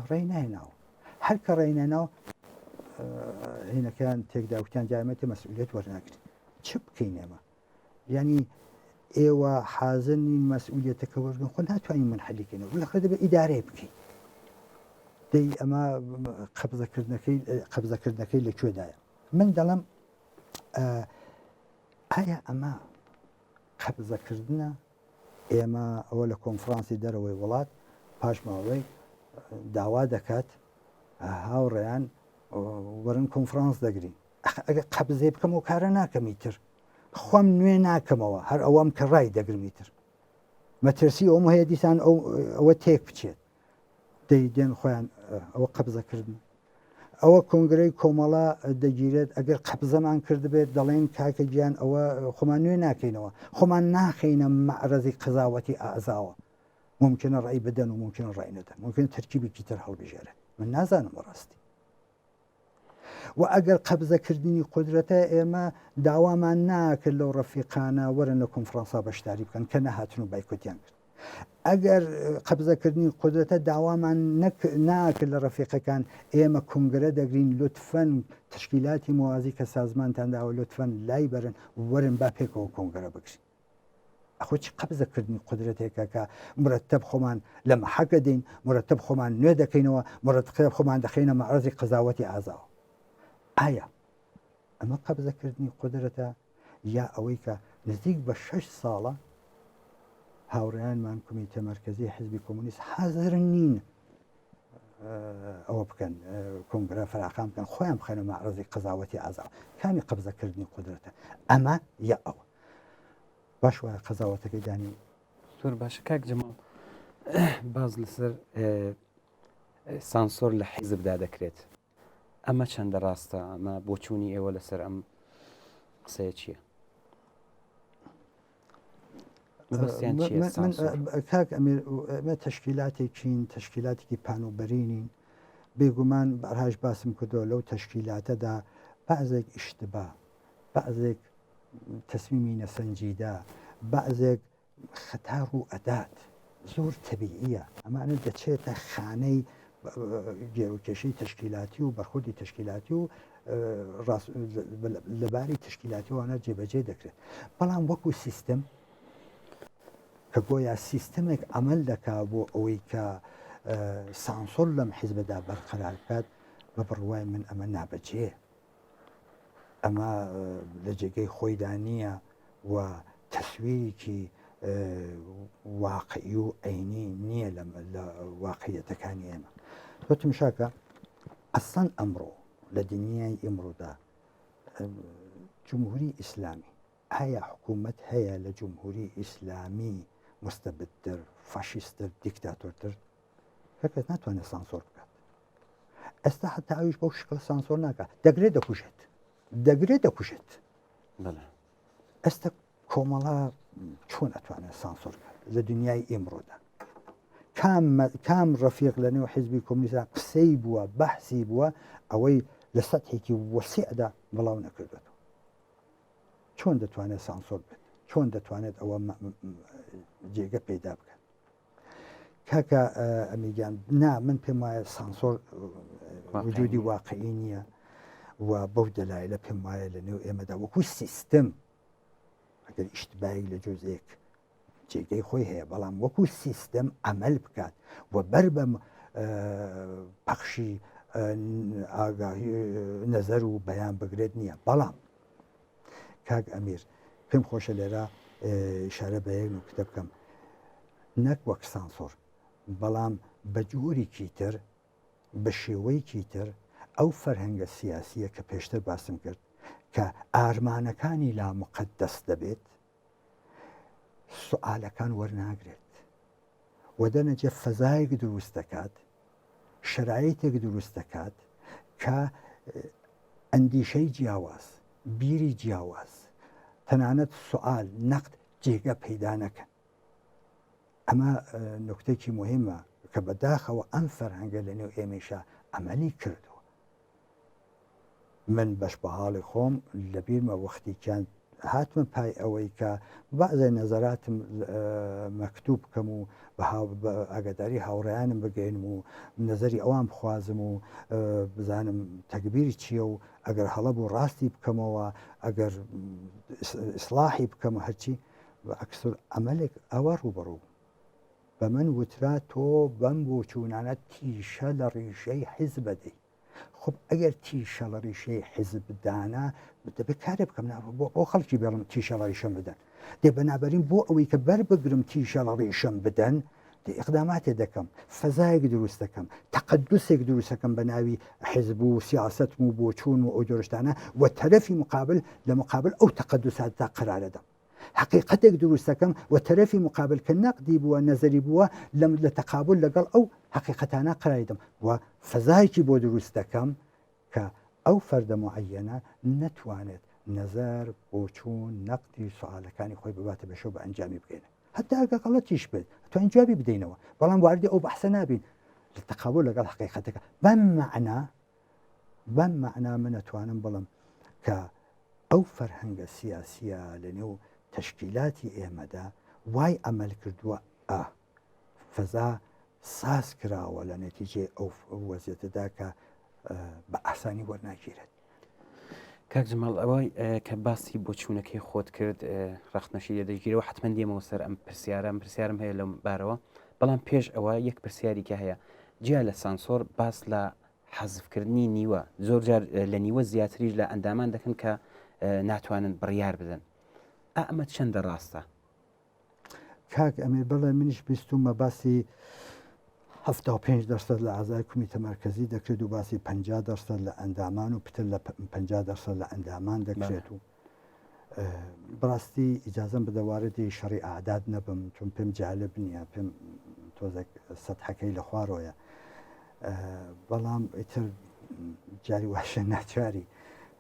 ڕێی ناهێناوە هەر کە ڕێینێناوە هینەکان تێکداوتیان جامەتی مەسئولیت وەرناگرێت چ بکەین ئێمە یعنی ئێوە حازنین مەسئولیتەکە وەرگن خۆ ناتوانین منحەلیکەینەوە لەخە دەبێت ئیدارەیە بکەین دەی ئەمە قەبزەکردنەکەی لەکوێدایە من دەڵم ئایا ئەمە قەبزەکردنە ئێمە ئەوە لە کۆنفرانسی دەرەوەی وڵات پاشماوەی داوا دەکات هاوڕێیان وەرن کۆنفرانس دەگرین ئەگە قەبزێ بکەم و کارە ناکەمی تر خۆم نوێ ناکەمەوە هەر ئەوەم کە ڕای دەگرمی تر مەترسی ئەوم هەیە دیسان ئەوە تێک بچێت دەیدێن خۆیان ئەوە قەبزەکردن ئەوە کۆنگرەی کۆمەڵا دەگیرێت ئەگەر قەبزەمان کردبێت دەڵێن کاکە گیان ئەوە خۆمان نوێ ناکەینەوە خۆمان ناخینە مەعرەزی قزاوەتی ئازاوە ممکنە ڕای بدەن و ممکنە ڕای نەدەن ممکن تەرکیبێکی تر هەڵبژێرێت من نازانم بەڕاستی و ئەگەر قەبزەکردنی قودرەتە ئێمە داوامان ناکرد لەو ڕەفیقانە وەرن لە کۆنفرانسا بەشداری بکەن کە نەهاتن و بایکۆتیان کرد ئەگەر قەبزەکردنی قودرەتە داوامان ناکرد لە ڕەفیقەکان ئێمە کنگرە دەگرین لوتفەن تشکیلاتی موازی کە سازمانتانداوە لوتفەن لای بەرن وەرن با پێکەوە کۆنگرە بکرین ئەخۆ چی قەبزەکردنی قودرەتێکە کە مرتب خۆمان لە مەحەکە دەین مرتب خۆمان نوێ دەکەینەوە مرتب خۆمان دەخینە مەعرەزی قزاوەتی ئازاوە ئایا ئەمە قەبزەکردنی قودرەتە یا ئەوەی کە نزیک بە 6 ساڵە هاوڕێیانمان کمیتە مەرکەزی حزبی کۆمونیست حەزر نین ئەوە بکەن کۆنگرە فراخان بکەن خۆیان بخەنە مەعرەزی قزاوەتی ئازاوە کامی قەبزەکردنی قودرەتە ئەمە یا ئەوە باش وایە قەزاوەتەکەی دانی زۆر باشە کاک جەماڵ باز لەسەر سانسۆر لە حیزبدا دەکرێت ئەمە چەندە ڕاستە ئەمە بۆچوونی ئێوە لەسەر ئەم قسەیە چییە؟ کاک ئەمە تەشکیلاتێکین تەشکیلاتێکی پانوبەرینین بێگومان بەڕاش باسم کردەوە لەو تەشکیلاتەدا بەعزێک ئیشتبا بەعزێک تەسمیمی نەسەنجیدا بەعزێک خەتار و ئەدات زۆر تەبیعیە ئەمانە دەچێتە خانەی گێڕوکێشەی تشکیلاتی و بەرخوردی تشکیلاتی و لەباری تشکیلاتیوانە جێبەجێ دەکرێت بەڵام وەکو سیستم کە گۆیا سیستمێک ئەمەل دەکا بۆ ئەوەی کە سانسۆر لەم حیزبەدا بەرقەرار بکات بە بڕوای من ئەمە نابەجێ ئەمە لە جێگەی خۆیدا نییە و تەسویرێکی واقعی و عینی نییە لە واقعیەتەکانی ئێمە تۆتم شاکە ئەسەن ئەمڕۆ لە دنیای ئێمڕۆدا جمهوری ئیسلامی ئایا حکوومەت هەیە لە جمهوری ئیسلامی مستەبدتر فاشیستتر دیکتاتۆرتر کەکەس ناتوانێت سانسۆر بکات ئێستا هەتا ئەویش بەو شکل سانسۆر ناکات دەگرێت دەکوژێت ئێستا کۆمەڵا چۆن ئەتوانێت سانسۆر بکات لە دنیای ئێمڕۆدا کام ڕەفیق لە نێو حیزبی کۆمونیستە قسەی بووە بەحسی بووە ئەوەی لە سەتحێکی وەسیعدا بڵاو نەکردێتەوە چۆن دەتوانێت سانسۆر بێت چۆن دەتوانێت ئەوە جێگە پەیدا بکەن کاکە ئەمیگیان نا من پێم وایە سانسۆر وجودی واقعی نییە و بەو دەلایلە پێم وایە لە نێو ئێمەدا وەکو سیستم ئەگەر ئیشتبایی لە جۆزێک جێگەی خۆی هەیە بەڵام وەکو سیستم ئەمەل بکات و بەر بە پەخشی ئاگاهی نەزەر و بەیان بگرێت نییە بەڵام کاک ئەمیر پێم خۆشە لێرە ئیشارە بە یەک نوکتە بکەم نەک وەک سانسۆر بەڵام بە جوورێکی تر بە شێوەیەکی تر ئەو فەرهەنگە سیاسیە کە پێشتر باسم کرد کە ئارمانەکانی لا مقدەس دەبێت سوالەکان وەرناگرێت و دەنەجێ فەزایەک دروست دەکات شرایطێک دروست دەکات کە ئەندیشەی جیاواز بیری جیاواز تەنانەت سوال نەقد جێگە پەیدا نەکەن ئەمە نکتێکی مهمە کە بەداخەوە ئەم فەرهەنگە لە نێو ئێمەشە ئەمەلی کردووە من بەش بە حاڵی خۆم لەبیرمە وەختیکیان هاتمە پای ئەوەی کە بەعزای نەزەراتم مەکتوب بکەم و بە ئاگاداری هاوڕێیانم بگەینم و نەزەری ئەوان بخوازم و بزانم تەکبیری چییە و ئەگەر هەڵە بوو ڕاستی بکەمەوە ئەگەر ئیسلاحی بکەمە هەرچی ئەکسور ئەمەلێک ئەوە ڕوبەڕوو بە من وترا تۆ بەم بۆ چوونانە تیشە لە ڕیشەی حیزب بدەی خب ئەگەر تیشە لە ڕیشەی حیزبدانە دەبێت کارێ بکەم بۆ خەڵکی بێڵم تیشە لە ڕیشەم بدەن دێ بەنابەرین بۆ ئەوەی کە بەر بگرم تیشە لە ڕیشەم بدەن ئقداماتێ دەکەم فەزایەک دروست دەکەم تەقدسێک دروست دەکەم بە ناوی حیزب و سیاستم و بۆچوون و ئەو جۆرشتانە و تەرەفی مقابل لە مقابل ئەو تەقدساتدا قرارەدەم حقیقەتێک دروست دەکەم و تەرەفی مقابل کە نەقدی بووە نەزەری بووە لە تەقابل لەگەڵ ئەو حقیقەتانە قراردەم و فەزایکی بۆ دروست دەکەم کە ئەو فەردە معەنە نەتوانێت نەزەر بۆچوون نەقدی سوالەکانی خۆی بباتە بەشەو بە ئەنجامی بگەێنێت هەتا ئەگە غەڵەتیش بێت توانین جوابی بدەینەوە بەڵام واردی ئەو بەحسە نابین لە تەقابل لەگەڵ حقیقەتەکە بەم مەعنا من ئەتوانم بڵم کە ئەو فەرهەنگە سیاسیە لەنێو تەشکیلاتی ئێمەدا وای ئەمەل کردووە فەزا ساز کراوە لە نەتیجێ ئەو وەزیێتەدا کە بە ئاسانی وەرناگیرێت کاک جمال ئەوەی کە باسی بۆچوونەکەی خۆت کرد ڕەخنەشی دەدەگیرەوە حتمما دێمەوە سەر ئەم پرسیارم هەیە لەم بارەوە بەڵام پێش ئەوە یەک پرسیاریکە هەیە جیا لە سانسۆر باس لە حەزفکردنی نیوە زۆر جار لە نیوە زیاتریش لە ئەندامان دەکەن کە ناتوانن بڕیار بدەن ئەمە چەندە ڕاستە کاک ئەمیر بەڵێ منیش بیستومە باسی 75% لە ئازای کومیتە مەرکەزی دەکرێت و باسی 50% لە ئەندامان و پتر لە 50% لە ئەندامان دەکرێت و بڕاستی ئیجازەم بدەواردی شەڕی ئاعداد نەبم چون پێم جالب نییە پێم تۆزێک سەدحەکەی لە خوارۆیە بەڵام ئیتر جاری واشە ناچاری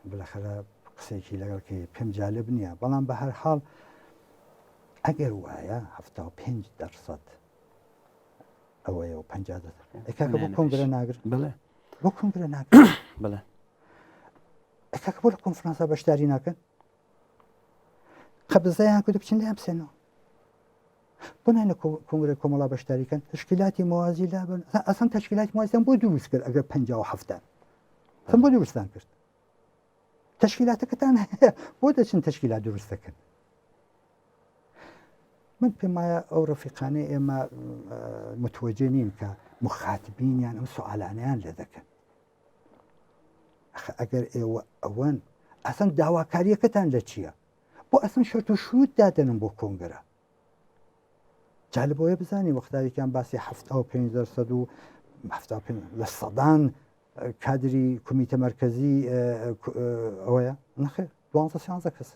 بلەخەرە قسێکی لەگەڵکە پێم جالب نییە بەڵام بە هەر حاڵ ئەگەر وایە 75% ئەوەیە و 50 کاکە بۆ کۆنگرە ناگرن بڵێ بۆ کۆنگرە ناگرن بڵێ کاکە بۆ لە کۆنفرانسا بەشداری ناکەن قەبزەیان کرد بچین لێیان بسێنەوە بۆ نانە کۆنگرە کۆمەڵا بەشداریکەن تشکیلاتی موازی لابن ئەسان تشکیلاتی موازیان بۆ دروست کرد ئەگەر 57 سم بۆ دروستان کرد تشکیلاتەکەتان هەیە بۆ دەچن تشکیلات دروست دەکەن من پێم وایە ئەو ڕەفیقانەی ئێمە متوەجه نین کە مخاتبینیان ئەم سوالانیان لێ دەکەن ئەگەر ئێوە ئەوەن ئەسەن داواکاریەکەتان لە چییە بۆ ئەسم شرت و شروط دادەنم بۆ کۆنگرە جالبەوەی بزانانی وەختاوێکیان باسی 75% و لە سەدان کادری کومیتە مەرکەزی ئەوەیە نەخێر 12 کەس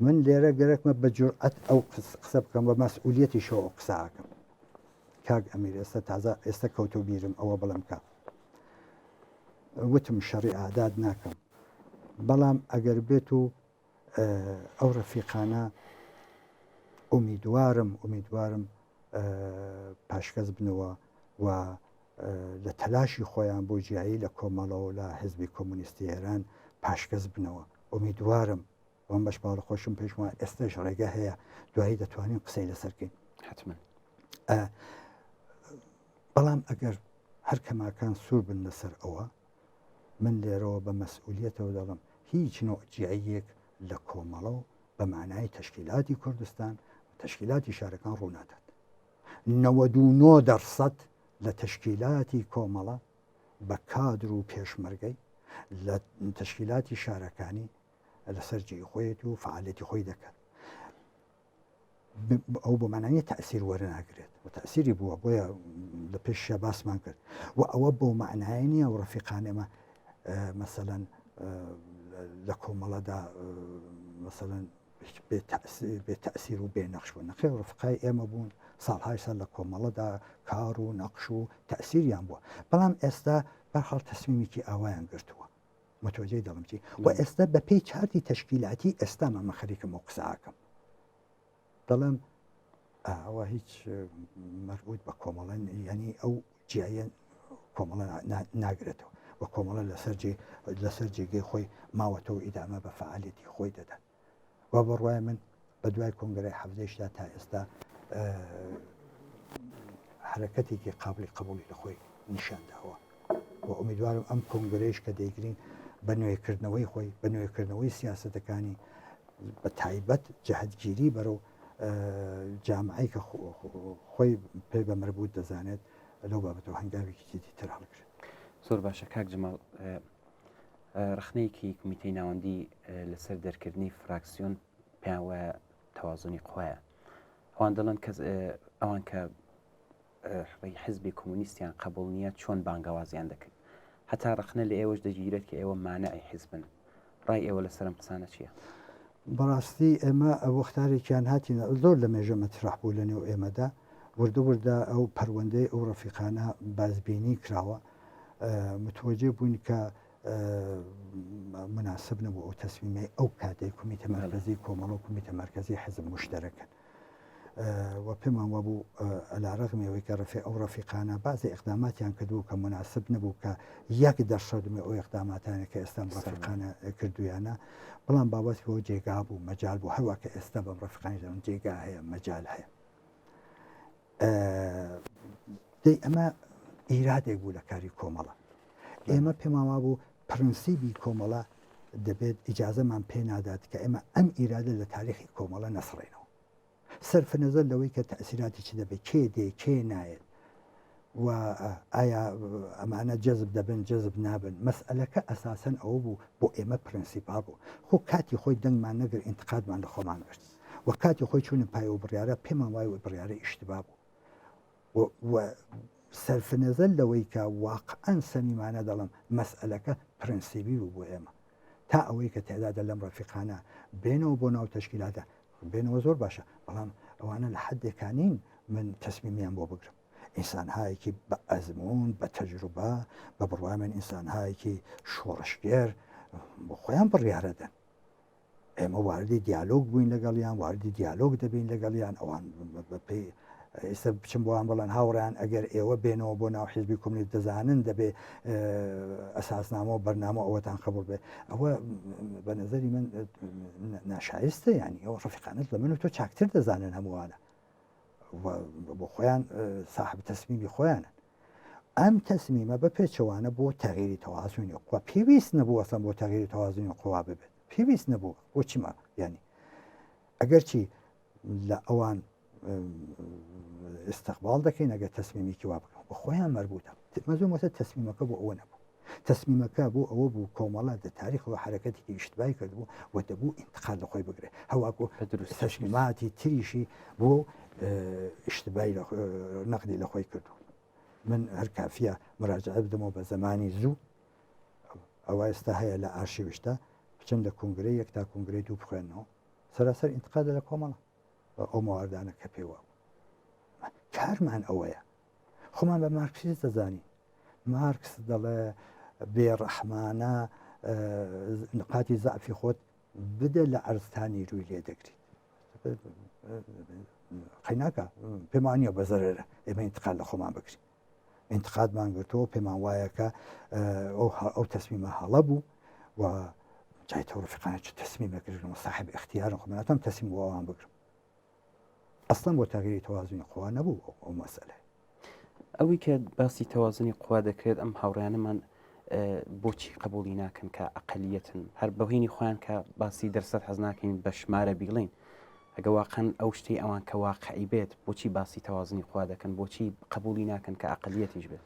من لێرە گەرەکمە بە جورئەت ئەو قسە بکەم بە مەسئولیەتی شەوە قساکەم کاک ئەمیر ئێستا تازە ئێستا کەوتە بیرم ئەوە بڵم کە وتم شەڕی ئاعداد ناکەم بەڵام ئەگەر بێت و ئەو ڕەفیقانە ئومیدوارم پاشکەس بنەوە و لە تەلاشی خۆیان بۆ جیایی لە کۆمەڵەوە لە حزبی کۆمونیستی ئێران پاشکەس بنەوە ئومیدوارم وان بەش باڵە خۆشم پێش وایە ئێستاش ڕێگە هەیە دوایی دەتوانین قسەی لەسەرکەین حتمما بەڵام ئەگەر هەر کەماکان سوور بن لەسەر ئەوە من لێرەوە بە مەسئولیەتەوە دەڵم هیچ نوع جیاییەک لە کۆمەڵە و بە معنای تشکیلاتی کوردستان تشکیلاتی شارەکان ڕوونادات 99% لە تشکیلاتی کۆمەڵە بە کادر و پێشمەرگەی لە تشکیلاتی شارەکانی لەسەر جێی خۆیەت و فعالەتی خۆی دەکات ئەو بۆ معنای تەئسیر وەرناگرێت و تەئسیری بووە بۆیە لە پێشە باسمان کرد و ئەوە بۆ معنای نییە و ڕەفیقانێمە مەسەلەن لە کۆمەڵەدا مەسەلەن بێ تەئسیر و بێ نەخش بوون نەخێ ڕفقای ئێمە بوون ساڵهای سەر لە کۆمەڵەدا کار و نەقش و تەئسیریان بووە بەڵام ئێستا بەرحاڵ تەسمیمێکی ئاوایان گرتووە متوجهی دەڵم چی و ئێستا بە پێی چارتی تشکیلاتی ئێستا مەمە خەریکم و قساکەم دەڵێم ئەوە هیچ مەربوط بە کۆمەڵە ینی ئەو جیایە کۆمەڵە ناگرێتەوە و کۆمەڵە لەسەر جێگەی خۆی ماوەتەوە ئیدامە بە فعالێتی خۆی دەدات و بەڕوای من بە دوای کۆنگرەی حەفدەیشدا تا ئێستا حرەکەتێکی قابلی قبولی لە خۆی نیشانداوە و ئومیدوارم ئەم کۆنگرەیش کە دەیگرین بە نوێکردنەوەی خۆی بە نوێکردنەوەی سیاسەتەکانی بە تایبەت جەهەتگیری بەرەو جامعی کە خۆی پێ بە مربوط دەزانێت لەو بابەتەوە هەنگاوێکی جدی تر هەڵگرێت زۆر باشە کاک جەماڵ ڕخنەیەکی کمیتەی ناوەندی لەسەر دەرکردنی فراکسیۆن پێیان وایە تەوازنی قوایە ئەوان دەڵێن کەس ئەوان کە ڕێی حزبی کۆمونیستیان قبول نییە چۆن بانگەوازیان دەکرد هەتا ڕخنە لە ئێوەش دەگیرێت کە ئێوە مانەعی حزبن ڕای ئێوە لە سەرم قسانە چییە؟ بەڕاستی ئێمە وەختارێکیان هاتیە زۆر لە مێژە مەترح بوو لە نێو ئێمەدا وردە ئەو پەروەندەی ئەو ڕەفیقانە بازبینی کراوە متوەجێ بووین کە مناسب نەبوو ئەو تەسمیمی ئەو کاتەی کومیتە مەرکەزی کۆمەڵ و کومیتە مەرکەزی حزب مشتەرەکەن و پێمان وەبوو ئەلاڕەغمەوەی کە ئەو ڕەفیقانە بازی ئەقداماتیان کردو کە مناسب نەبوو کە یەک دەرشەدمێ ئەو ئەقداماتانە کە ئێستا ڕەفیقانە کردویانە بەڵام بابەت بۆ جێگا بوو مەجال بوو هەروە کە ئێستا بەم ڕەفیقانی دەڵێن جێگا هەیە مەجال هەیە دەی ئەمە ئیرادێک بوو لە کاری کۆمەڵە ئێمە پێماوا بوو پرنسیبی کۆمەڵە دەبێت ئیجازەمان پێ نادات کە ئێمە ئەم ئیرادە لە تاریخی کۆمەڵە نەسڕێنەوە سەرفە نەزەر لەوەی کە تەسیراتی چی دەبێت کێ دێ کێ نایێت و ئایا ئەمانە جەزب دەبن جەزب نابن مەسئلەکە ئەساسەن ئەوە بوو بۆ ئێمە پرنسیپال بوو خۆ کاتی خۆی دەنگمان نەگر ئینتقادمان لە خۆمان کرد و کاتی خۆی چوونە پایەوە بڕیارە پێمان وایە بڕیارە ئیشتبا بوو سەرفە نەزەر لەوەی کە واقعەن سەمیمانە دەڵم مەسئلەکە پرنسیبی بوو بۆ ئێمە تا ئەوەی کە تێدادە لەم ڕەفیقانە بێنەوە بۆ ناو تەشکیلاتە بێنەوە زۆر باشە بەڵام ئەوانە لە حدێکانین من تەسمیمیان بۆ بگرم ئینسانهایەکی بە ئەزمون بە تەجروبە بە بڕوامن ئینسانهایەکی شۆڕشگێر بۆ خۆیان بڕیارەدەن ئێمە واردی دیالۆگ بووین لەگەڵیان واردی دیالۆگ دەبین لەگەڵیان ئەوان بەپێی ئێستا بچم بۆیان بڵێن هاوڕیان ئەگەر ئێوە بێنەوە بۆ ناو حیزبی کۆمونیست دەزانن دەبێ ئەساسنامە و بەرنامە ئەوەتان قبول بێ ئەوە بە نظری من ناشایستە ینی ئەوە ڕەفیقانت لە من و تۆ چاکتر دەزانن هەمووانە بۆ خۆیان صاحب تەسمیمی خۆیانن ئەم تەسمیمە بە پێچەوانە بۆ تەغیری تەوازونی قوا پێویست نەبوو ئەسەن بۆ تەغیری تەوازونی قوا ببێت پێویست نەبوو بۆ چیمە ینی ئەگەر چی لە ئەوان استقبال دەکەین ئەگەر تەسمیمیکی وا بکەن بە خۆیان مەربوتە مەزوم وەسە تەسمیمەکە بۆ ئەوە نەبوو تەسمیمەکە بۆ ئەوە بوو کۆمەڵە لە تاریخەوە حرەکەتێکی ئیشتبای کردبوو و دەبوو ئینتقاد لە خۆی بگرێت هەواکو تەسمیماتی تریشی بۆ ئیشتبای نەقدی لە خۆی کردو من هەر کافیە مراجعە بدەمەوە بە زمانی زوو ئەوە ئێستا هەیە لە ئارشیوشتا بچن لە کنگرەی یەک تا کنگرەی دوو بخوێنەوە سەراسەر ئینتقادە لە کۆمەڵە ئەو مواردانە کە پێوە کارمان ئەوەیە خۆمان بە مارکسیست دەزانی مارکس دەڵێ بێڕەحمانە نقاتی زعفی خۆت بدە لە ئەرزستانی ڕووی لێ دەگریت قەیناکە پێمان نییە بەزەرە ئێمە ئینتقاد لە خۆمان بکرین ئینتقادمان گرتەوە پێمان وایە کە ئەو تەسمیمە هەڵە بوو و جای تۆ ڕەفیقانە چ تەسمیمەکردنەوە صاحب اختیارن خۆ مناتەم تەسمیم بۆ ئەوان بگرم ئەسڵەن بۆ تاغیری تەوازنی قوا نەبوو ئەو مەسەلە ئەوەی کە باسی تەوازنی قوا دەکرێت ئەم هاوڕیانەمان بۆچی قبولی ناکەن کە ئەقلیەتن هەر بەهێنی خۆیان کە باسی دەرسەد حەز ناکەین بە شمارە بیڵین ئەگە واقعەن ئەو شتەی ئەوان کە واقعی بێت بۆچی باسی تەوازنی خوا دەکەن بۆچی قبولی ناکەن کە ئەقلیەتیش بێت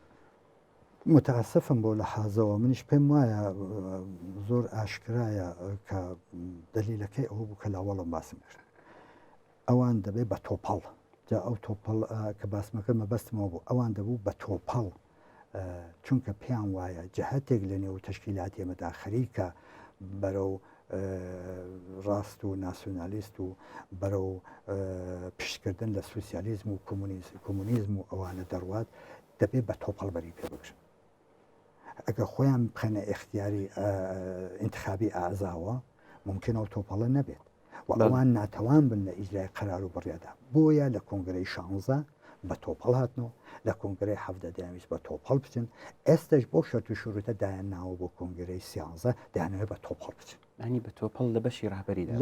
متاسفم بۆ لە حازەوە منیش پێم وایە زۆر ئاشکرایە کە دلیلەکەی ئەوە بوو کە لاوەڵم باسم کرد ئەوان دەبێت بە تۆپەڵ جا ئەو تۆپەڵ کە باسمەکە مەبەستمەوە بوو ئەوان دەبوو بە تۆپەڵ چونکە پێیان وایە جەهەتێک لە نێو تەشکیلاتی ئێمەدا خەریکە بەرەو ڕاست و ناسیۆنالیست و بەرەو پشتکردن لە سوسیالیزم و کۆمونیزم و ئەوانە دەڕوات دەبێت بە تۆپەڵ بەری پێ بگرن ئەگە خۆیان بخەنە ئیختیاری ئینتخابی ئازاوە ممکنەوە تۆپەڵە نەبێت و ئەوان ناتەوان بن لە ئیجرای قەرار و بڕیادا بۆیە لە کۆنگرەی 16 بە تۆپەڵ هاتنەوە لە کۆنگرەی 17 بە تۆپەڵ بچن ئێستش بۆ شەرت و شوروتە دایان ناوە بۆ کۆنگرەی 13 دایانەوێت بە تۆپەڵ بچن ینی بە تۆپەڵ لە بەشی ڕاهبەریدا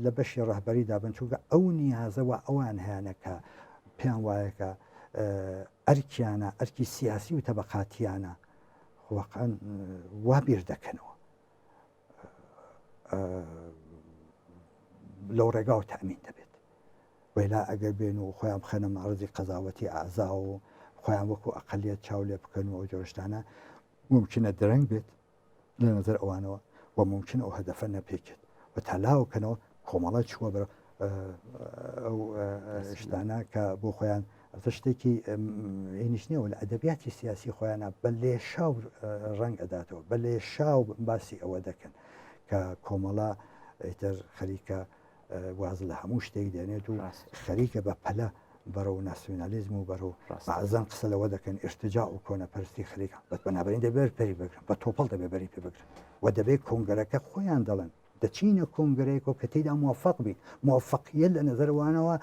لە بەشی ڕاهبەریدا بن چونکە ئەو نیازەوە ئەوان هیانەکە پێیان وایە کە ئەرکیانە ئەرکی سیاسی و تەبەقاتیانە واقعەن وا بیر دەکەنەوە لەو ڕێگا و تەمین دەبێت وێلا ئەگەر بێن و خۆیان بخەنە مەعرەزی قەزاوەتی ئازا و خۆیان وەکو ئەقلیەت چاو لێ بکەن و ئەو جۆرشتانە ممکنە درەنگ بێت لە نەزەر ئەوانەوە و ممکن ئەو هەدەفە نەپێکێت و تالاوکەنەوە کۆمەڵە چووە بەرە ئەو شتانە کە بۆ خۆیان شتێکی هێنیش نییە لە ئەدەبیاتی سیاسی خۆیانە بە لێ شاو ڕنگ ئەداتەوە بە لێ شاو باسی ئەوە دەکەن کە کۆمەڵا ئیتر خەریکە واز لە هەموو شتێک دێنێت و خەریکە بە پەلە بەرەو ناسیۆنالیزم و بەرەو بەعزان قسە لەوە دەکەن ئرتجا و کۆنەپەرستی خەریکە بەنابەرین دەبێت پەری بگرن بە تۆپەڵ دەبێت بەری پێ بگرن و دەبێت کۆنگەرەکە خۆیان دەڵێن دەچینە کۆنگرەیەکەوە کە تێیدا موفق بی موفقیت لە نەزەروانەوە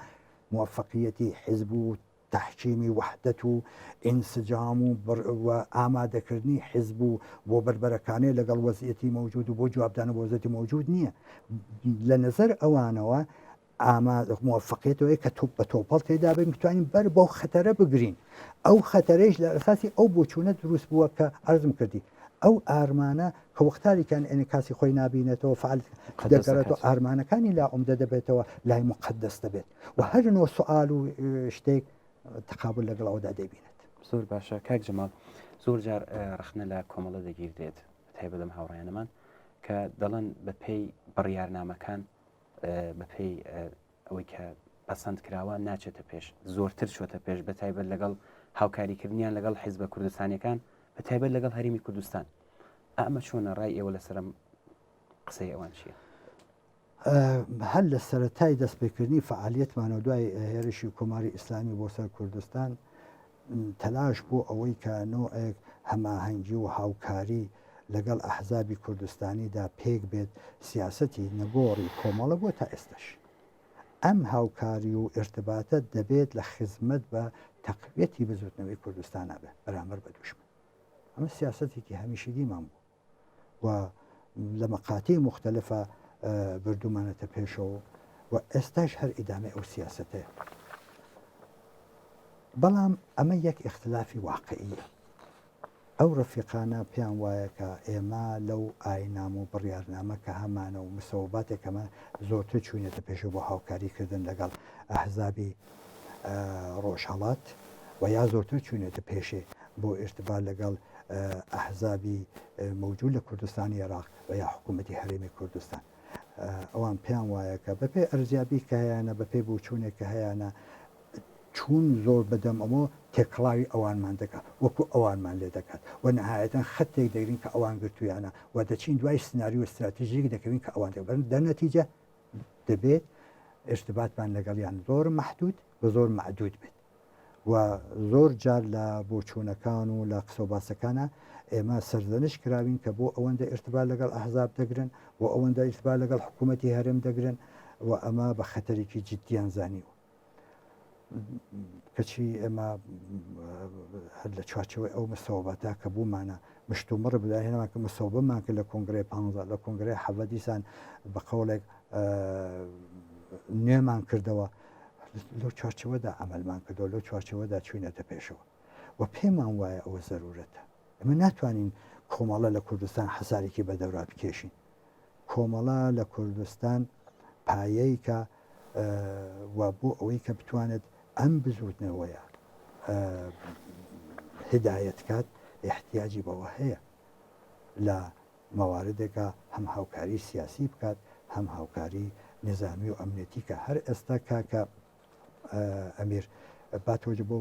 موفقیەتی حزب و تحکیمی وحدەت و ئینسجام و ئامادەکردنی حزب و بۆ بربەرەکانەی لەگەڵ وەزعەتی مەوجود و بۆ جوابدان و وەزعەتی مەوجود نییە لە نەزەر ئەوانەوە موفقیتەوەی کە بە تۆپەڵ تێدا بین بتوانین بەر بەو خەتەرە بگرین ئەو خەتەرەیش لە ئەساسی ئەو بۆچوونە دروست بووە کە ئەرزم کردی ئەو ئارمانە کە وەختاریکان ئەنعکاسی خۆی نبینێتەوە فعال دەگەڕێتەوە ئارمانەکانی لا عومدە دەبێتەوە لای مقدس دەبێت و هەرنەوە سوال و شتێک تقابل لەگەڵ ئەودا دەبینێت زۆر باشە کاک جەمال زۆر جار ڕخنە لە کۆمەڵە دەگیردێت تایبەت لەم هاوڕێیانەمان کە دەڵێن بە پێی بڕیارنامەکان بە پێی ئەوەی کە پەسەند کراوە ناچێتە پێش زۆرتر چۆتە پێش بە تایبەت لەگەڵ هاوکاریکردنیان لەگەڵ حیزبە کوردستانیەکان بە تایبەت لەگەڵ هەرێمی کوردستان ئەمە چۆنە ڕای ئێوە لەسەرم قسەی ئەوان چییە؟ هەر لە سەرەتای دەستپێکردنی فعالیەتمانە دوای هێرشی کۆماری ئیسلامی بۆ سەر کوردستان تەلاش بۆ ئەوەی کە نوعێک هەماهەنگی و هاوکاری لەگەڵ ئەحزابی کوردستانیدا پێک بێت سیاسەتی نەگۆڕی کۆمەڵە بۆ تا ئێستش ئەم هاوکاری و ارتباتە دەبێت لە خزمەت بە تەقویەتی بزوتنەوەی کوردستانە بێت بەرامبەر بە دوشمن ئەمە سیاسەتێکی هەمیشگیمان بوو و لە مەقاتی مختلفە بردومانەتە پێشەوە و ئێستاش هەر ئیدامە ئەو سیاسەتەیە بەڵام ئەمە یەک اختلافی واقعیە ئەو ڕەفیقانە پێیان وایە کە ئێمە لەو ئاینام و بڕیارنامە کە هەمانە و مسەوباتێکەمە زۆرتر چوونێتە پێشە بۆ هاوکاریکردن لەگەڵ ئەحزابی ڕۆژهەڵات و یا زۆرتر چوونێتە پێشێ بۆ ئێرتبار لەگەڵ ئەحزابی مەوجود لە کوردستانی عێراق و یا حکوومەتی هەرێمی کوردستان ئەوان پێیان وایە کە بەپێ ئەرزیابی کە هەیەە بەپێ بۆ چوونێک کە هەیەە چون زۆر بەدەم ئەمە تێکڵاوی ئەوانمان دەکات وەکو ئەوانمان لێ دەکات و نەهایەتەن خەتێک دەگرین کە ئەوان گرتویانە و دەچین دوای سناریو استراتیژیک دەکەوین کە ئەوان دەبن دەرنەتیجە دەبێت ارتباطمان لەگەڵیان زۆر مەحدود بە زۆر معدود بێت و زۆر جار لە بۆچوونەکان و لە قسە و باسەکانە ئێمە سەردەنش کراوین کە بۆ ئەوەندە ارتباط لەگەڵ ئەحزاب دەگرن و ئەوەندە ارتباط لەگەڵ حکوومەتی هەرێم دەگرن و ئەمە بە خەتەرێکی جددیان زانیوە کەچی ئێمە هەر لە چوارچەوەی ئەو مسەوبەتە کە بوومانە مشتومڕ بداهێنەوە کە مسەوبەمان کرد لە کۆنگرەی 15 لە کۆنگرەی حەڤە دیسان بە قەولێک نوێمان کردەوە لەو چوارچەوەدا ئەمەلمان کردەوە لەو چوارچەوەدا چوینەتە پێشەوە و پێمان وایە ئەوە زەرورەتە ئەمە ناتوانین کۆمەڵە لە کوردستان حەسارێکی بە دەورا بکێشین کۆمەڵە لە کوردستان پایەی کە و بۆ ئەوەی کە بتوانێت ئەم بزوتنەوەیە هدایەت کات احتیاجی بەوە هەیە لە مەواردێکە هەم هاوکاری سیاسی بکات هەم هاوکاری نظامی و ئەمنیەتی کە هەر ئێستا کاکە ئەمیر باتۆجە بۆ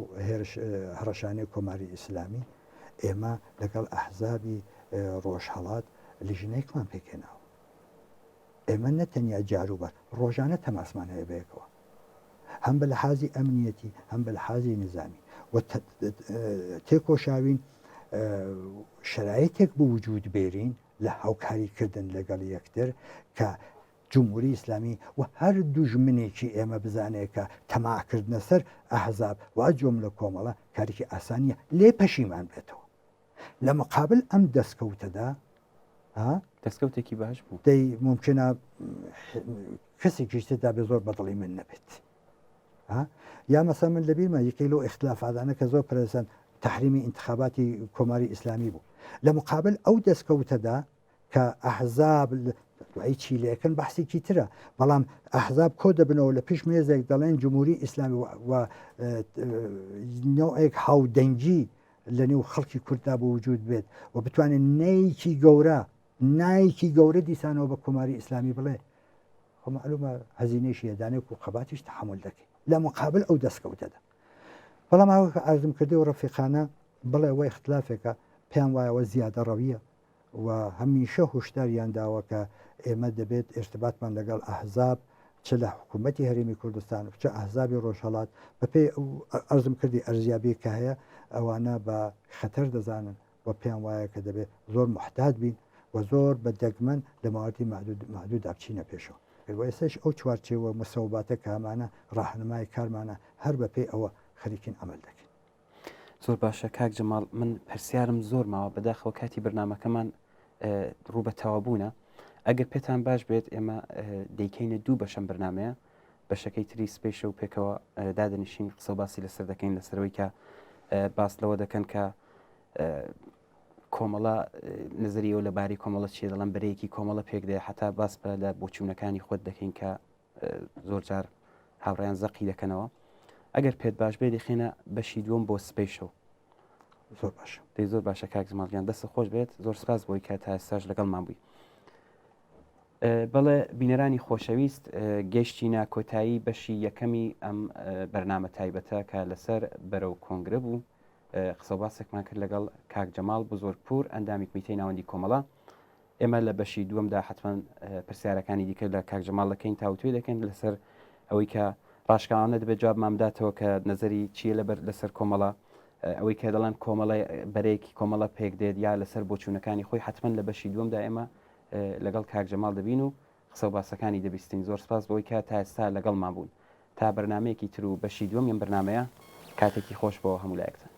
هەڕەشانەی کۆماری ئیسلامی ئێمە لەگەڵ ئەحزابی ڕۆژهەڵات لیژنەیەکمان پێکێناوە ئێمە نەتەنیا جاروبەر ڕۆژانە تەماسمان هەیە بەیەکەوە هەم بە لەحازی ئەمنیەتی هەم بە لەحازی نظامی و تێکۆشاوین شرایطێک بە وجود بێرین لە هاوکاریکردن لەگەڵ یەکتر کە جمهوری ئیسلامی و هەر دوژمنێکی ئێمە بزانێت کە تەماکردنە سەر ئەحزاب و جۆم لە کۆمەڵە کارێکی ئاسانیە لێ پەشیمان بێتەوە لە مقابل ئەم دەستکەوتەدا دەستکەوتێکی باش بوو دەی ممکنە کەسێکی تێدا بێ زۆر بەدڵی من نەبێت یا مەسا من لەبیرمە یەکەی لەو اختلافادانە کە زۆر پرەسەن تحریمی انتخاباتی کۆماری ئیسلامی بوو لە مقابل ئەو دەستکەوتەدا کە ئەحزاب دوایی چیلەکەن بەحسێکی ترە بەڵام ئەحزاب کۆ دەبنەوە لە پیش مێزێک دەڵێن جمهوری ئیسلامی و نوعێک هاودەنگی لە نێو خەڵکی کورددا بە وجود بێت و بتوانێت نایکی گەورە دیسانەوە بە کۆماری ئیسلامی بڵێ خۆ معلومە هەزینەیشی هێدانێک و قەباتیش تحمل دەکەی لە مقابل ئەو دەستکەوتەدا بەڵام ئەوکە ئازم کردی و ڕەفیقانە بڵێ وای اختلافێکە پێیان وایەوە زیادە ڕەویە و هەمیشە هۆشداریان داوە کە ئێمە دەبێت ارتباطمان لەگەڵ ئەحزاب چ لە حکوومەتی هەرێمی کوردستان چه ئەحزابی ڕۆژهەڵات بەپێی ئەرزم کردی ئەرزیابی کە هەیە ئەوانە بە خەتەر دەزانن و پێیان وایە کە دەبێت زۆر محتات بین و زۆر بە دەگمەن لە ماوەتی محدود دابچینە پێشەوە ئێستش ئەو چوارچێوە مسەوباتە کە ئەمانە ڕاهنمای کارمانە هەر بەپێی ئەوە خەریکین ئەمەل دەکەین. زۆر باشە کاک جەماڵ من پرسیارم زۆر ماوە بەداخەوە کاتی بەرنمەکەمان ڕوو بە تەوابوونە ئەگەر پێتان باش بێت ئێمە دەیکەینە دوو بەشەم بەرنمەیە بەشەکەی تری سپیشە و پێکەوە دادنیشین قسە و باسی لەسەر دەکەین لەسەرەوەی کە باس لەوە دەکەن کە کۆمەڵە نظریەوە لەباری کۆمەڵە چیە دەڵم بەرەیەکی کۆمەڵە پێک دێ حتا باس بە لە بۆچوونەکانی خۆت دەکەین کە زۆر جار هاوڕێیان زەقی دەکەنەوە ئەگەر پێت باش بێ دەخێنە بەشی دووەم بۆ سپیشە زۆر باش دەی زۆر باشە کاک جەماڵیان دەستە خۆش بێت زۆر سپاس بۆی کە تا ئێستاش لەگەڵمان بووی. بەڵێ بینەرانی خۆشەویست گەشتینە کۆتایی بەشی یەکەمی ئەم بەرنامە تایبەتە کە لەسەر بەرەو کۆنگرە بوو قسە باسێکمان کرد لەگەڵ کاک جەماڵ بزۆرگپور ئەندامی کمیتەی ناوەندی کۆمەڵە ئێمە لە بەشی دووەمدا حتمما پرسیارەکانی دیکە لە کاک جەماڵ دەکەین تاوتوێ دەکەین لەسەر ئەوەی کە ڕاشکانە دەبێت جواب مامداتەوە کە نظری چیە لەسەر کۆمەڵە ئەوەی کە دەڵێن کۆمەڵی بەرەیەکی کۆمەڵە پێک دێت یا لەسەر بۆچوونەکانی خۆی حتمما لە بەشی دووەمدا ئێمە لەگەڵ کاک جەماڵ دەبین و قسە و باسەکانی دەبیستین زۆر سپاس بۆی کە تا ئێستا لەگەڵمان بوون تا بەرنمەیەکی تر و بەشی دووەم یم بەرنمەیە کاتێکی خۆش بۆ هەموو لایەکتە.